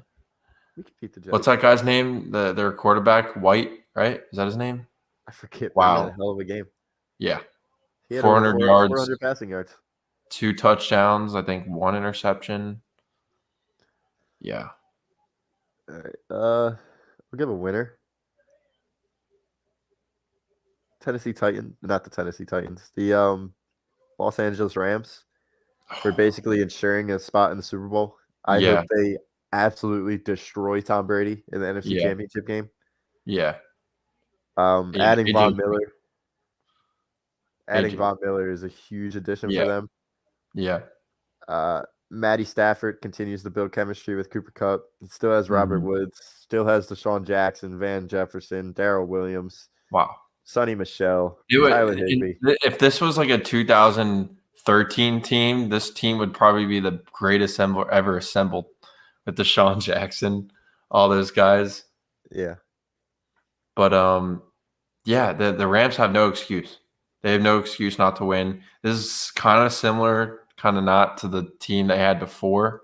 We could beat the Jets. What's that guy's name? Their quarterback, White, right? Is that his name? I forget. Wow. He had a hell of a game. Yeah. He had 400 yards. 400 passing yards. 2 touchdowns, I think 1 interception. Yeah. All right. We'll give a winner. Tennessee Titans, not the Tennessee Titans. The Los Angeles Rams for basically ensuring a spot in the Super Bowl. I hope they absolutely destroy Tom Brady in the NFC Championship game. Yeah. Adding Von Miller. Von Miller is a huge addition for them. Yeah. Matty Stafford continues to build chemistry with Cooper Kupp. He still has Robert Woods. Still has Deshaun Jackson, Van Jefferson, Darrell Williams. Wow. Sonny Michel. Tyler Higbee. If this was a 2013 team, this team would probably be the greatest ever assembled with Deshaun Jackson, all those guys. Yeah. But the Rams have no excuse. They have no excuse not to win. This is kind of similar, kind of not to the team they had before.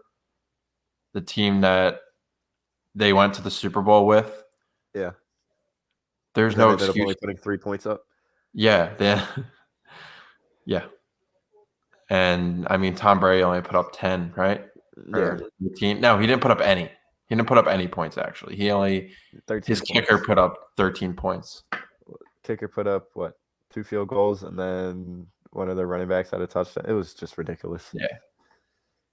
The team that they went to the Super Bowl with. Yeah. There's no excuse. Only putting 3 points up. Yeah. Yeah. And I mean, Tom Brady only put up 10, right? Yeah. 15. No, he didn't put up any. He didn't put up any points, actually. His kicker put up 13 points. Kicker put up, 2 field goals, and then one of their running backs had a touchdown. It was just ridiculous. Yeah.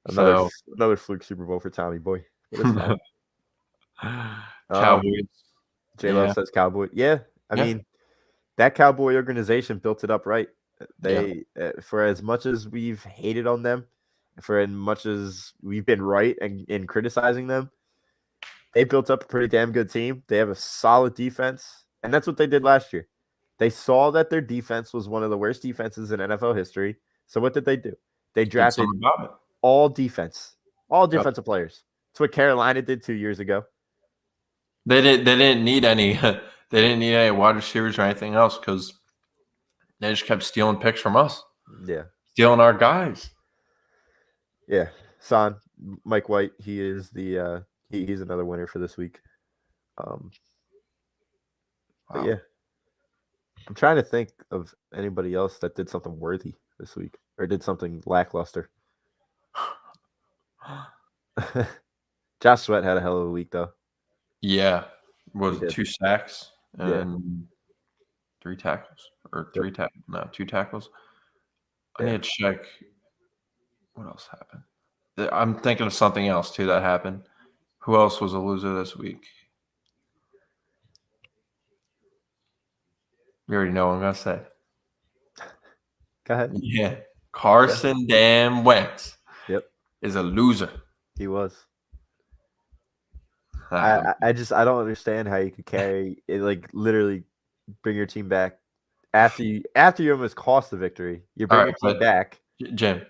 Another fluke Super Bowl for Tommy Boy. Cowboys. J-Lo says Cowboy. Yeah. I mean, that Cowboy organization built it up right. They, for as much as we've hated on them, for as much as we've been right in criticizing them, they built up a pretty damn good team. They have a solid defense, and that's what they did last year. They saw that their defense was one of the worst defenses in NFL history. So what did they do? They drafted all defensive players. That's what Carolina did 2 years ago. They didn't need any. They didn't need any wide receivers or anything else because they just kept stealing picks from us. Yeah, stealing our guys. Yeah, Mike White. He is the he's another winner for this week. But yeah, I'm trying to think of anybody else that did something worthy this week or did something lackluster. Josh Sweat had a hell of a week though. Yeah, was 2 sacks and 3 tackles or 2 tackles. I need to check what else happened. I'm thinking of something else too that happened. Who else was a loser this week? You already know what I'm gonna say. Go ahead. Yeah, Carson damn Wentz. Is a loser. He was. I don't understand how you could carry it, literally bring your team back after you almost cost the victory. You bring your team back. Jim.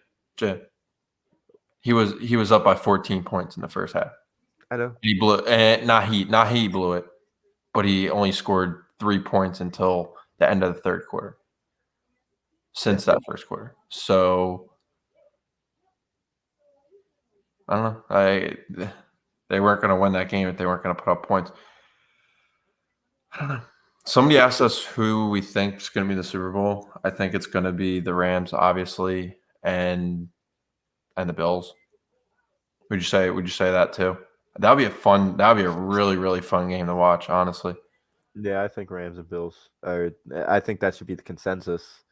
He was up by 14 points in the first half. I know. He blew and not he blew it, but he only scored 3 points until the end of the third quarter. Since that first quarter. So I don't know. They weren't going to win that game if they weren't going to put up points. I don't know. Somebody asked us who we think is going to be the Super Bowl. I think it's going to be the Rams, obviously, and the Bills. Would you say that too? That would be a really, really fun game to watch, honestly. Yeah, I think Rams and Bills. I think that should be the consensus.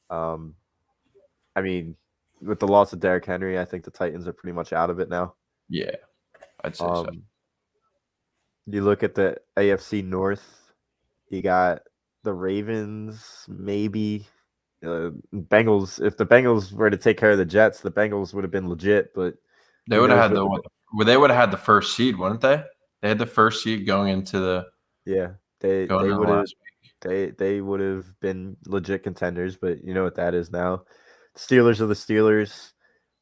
I mean, with the loss of Derrick Henry, I think the Titans are pretty much out of it now. Yeah, I'd say so. You look at the AFC North, you got the Ravens, maybe. Bengals. If the Bengals were to take care of the Jets, the Bengals would have been legit, but they would have had they would have had the first seed, wouldn't they? They had the first seed going into the they would have been legit contenders, but you know what that is now. Steelers are the Steelers.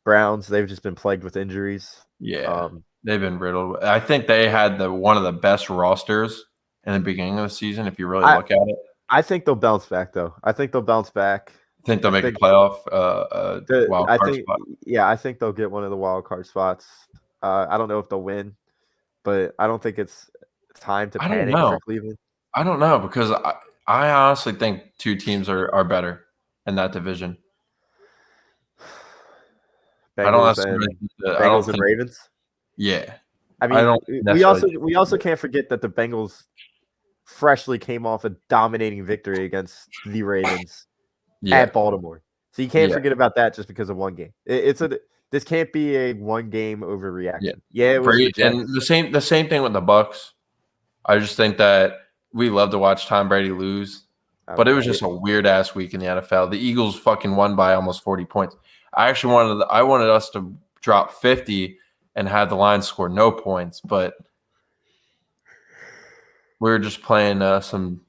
Browns, they've just been plagued with injuries. Yeah, they've been riddled. I think they had one of the best rosters in the beginning of the season, if you really look at it. I think they'll bounce back, though. I think they'll bounce back. Think they'll make a playoff wild card spot? Yeah, I think they'll get one of the wild card spots. I don't know if they'll win, but I don't think it's time to panic for Cleveland. I don't know, because I honestly think two teams are better in that division. Bengals and Ravens. Yeah, I mean, we also can't forget that the Bengals freshly came off a dominating victory against the Ravens at Baltimore, so you can't forget about that just because of one game. This can't be a one game overreaction. Yeah, it was and the same thing with the Bucks. I just think that we love to watch Tom Brady lose, but it was just a weird ass week in the NFL. The Eagles fucking won by almost 40 points. I wanted us to drop 50 and have the Lions score no points, but we were just playing some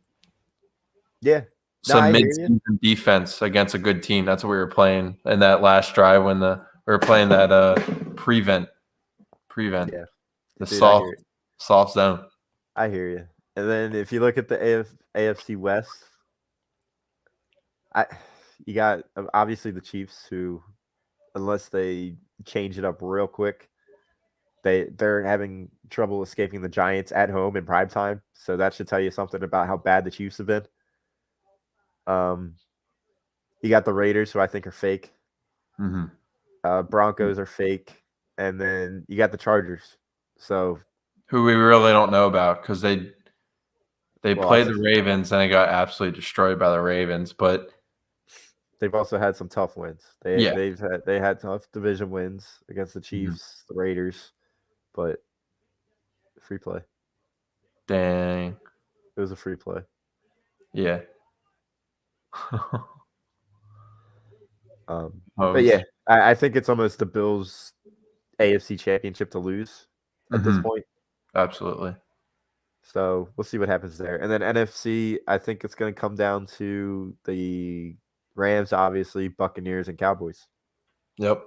mid-season defense against a good team. That's what we were playing in that last drive when we were playing that prevent. Yeah, the soft zone. I hear you. And then if you look at the AFC West, you got obviously the Chiefs, who, unless they change it up real quick, they're having trouble escaping the Giants at home in primetime. So that should tell you something about how bad the Chiefs have been. You got the Raiders, who I think are fake. Mm-hmm. Broncos are fake. And then you got the Chargers. So who we really don't know about, because they played the Ravens and they got absolutely destroyed by the Ravens, but they've also had some tough wins. They had tough division wins against the Chiefs, the Raiders, but free play. Dang. It was a free play. Yeah. But yeah, I think it's almost the Bills' AFC Championship to lose at this point. Absolutely. So we'll see what happens there. And then NFC, I think it's going to come down to the Rams, obviously, Buccaneers, and Cowboys. Yep.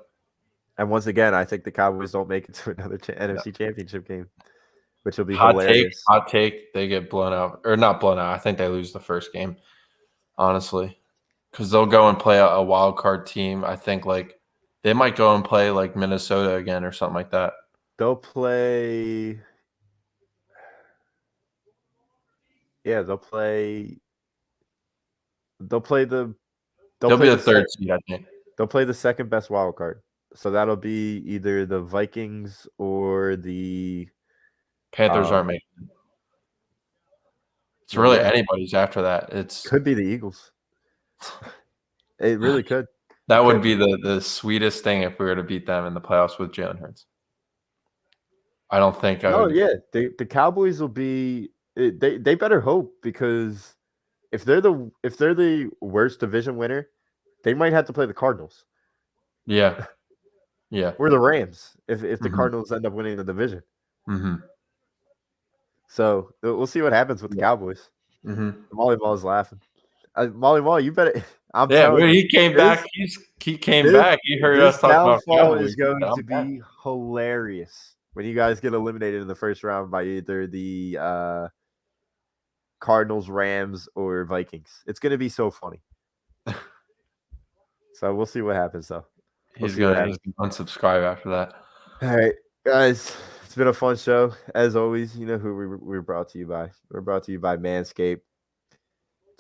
And once again, I think the Cowboys don't make it to another NFC Championship game, which will be hilarious. Hot take, they get blown out. Or not blown out. I think they lose the first game, honestly. Because they'll go and play a wild card team. I think they might go and play like Minnesota again or something like that. They'll play. Yeah, they'll play the. They'll be the third seed, I think. They'll play the second best wild card. So that'll be either the Vikings or the Panthers aren't making it. It's really anybody's after that. Could be the Eagles. It really could. That would be the sweetest thing if we were to beat them in the playoffs with Jalen Hurts. I don't think I would. Yeah. The Cowboys will be they better hope, because if they're the worst division winner, they might have to play the Cardinals. Yeah. Yeah. Or the Rams if the Cardinals end up winning the division. Mm-hmm. So we'll see what happens with the Cowboys. Molly Ball is laughing. Molly Ball, you better. He came back. He came back. He heard us talk about Cowboys. Is going to be hilarious. when you guys get eliminated in the first round by either the Cardinals, Rams, or Vikings. It's going to be so funny. So we'll see what happens, though. He's gonna unsubscribe after that. All right, guys. It's been a fun show. As always, you know who we're brought to you by. We're brought to you by Manscaped.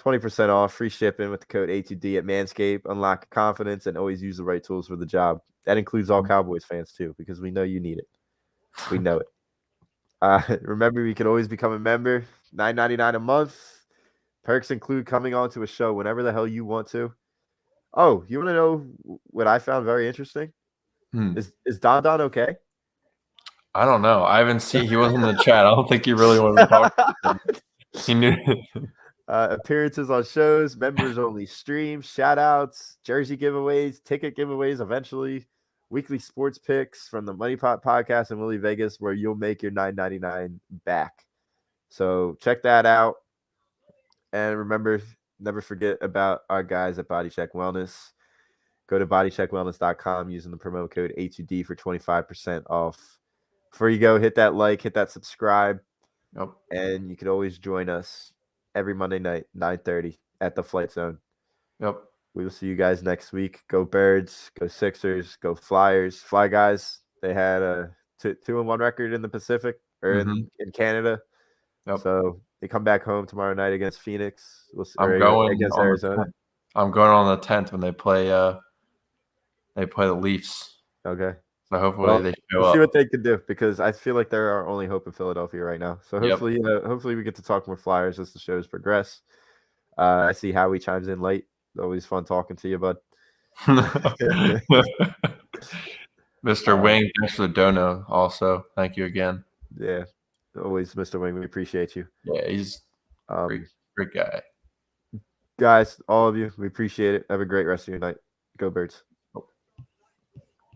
20% off, free shipping with the code A2D at Manscaped. Unlock confidence and always use the right tools for the job. That includes all Cowboys fans, too, because we know you need it. We know it. Remember, you can always become a member. $9.99 a month. Perks include coming on to a show whenever the hell you want to. Oh, you want to know what I found very interesting? Is Don okay? I don't know. I haven't seen. He wasn't in the chat. I don't think he really wanted to talk to him. He knew. Appearances on shows, members only streams, shout outs, jersey giveaways, ticket giveaways eventually, weekly sports picks from the Money Pot podcast in Willie Vegas, where you'll make your $9.99 back. So check that out. And remember, never forget about our guys at Body Check Wellness. Go to bodycheckwellness.com using the promo code A2D for 25% off. Before you go, hit that like, hit that subscribe. Yep. And you can always join us every Monday night, 9:30 at the Flight Zone. Yep. We will see you guys next week. Go Birds, go Sixers, go Flyers. Fly Guys, they had a 2-1 record in the Pacific or in Canada. Yep. So they come back home tomorrow night against Phoenix. I'm going against Arizona. I'm going on the 10th when they play the Leafs. Okay. So hopefully they show up. See what they can do, because I feel like they're our only hope in Philadelphia right now. So hopefully, hopefully we get to talk more Flyers as the shows progress. I see Howie chimes in late. Always fun talking to you, bud. Mr. Wing, thanks for the dono. Also, thank you again. Yeah, always, Mr. Wing. We appreciate you. Yeah, he's great guy. Guys, all of you, we appreciate it. Have a great rest of your night. Go Birds.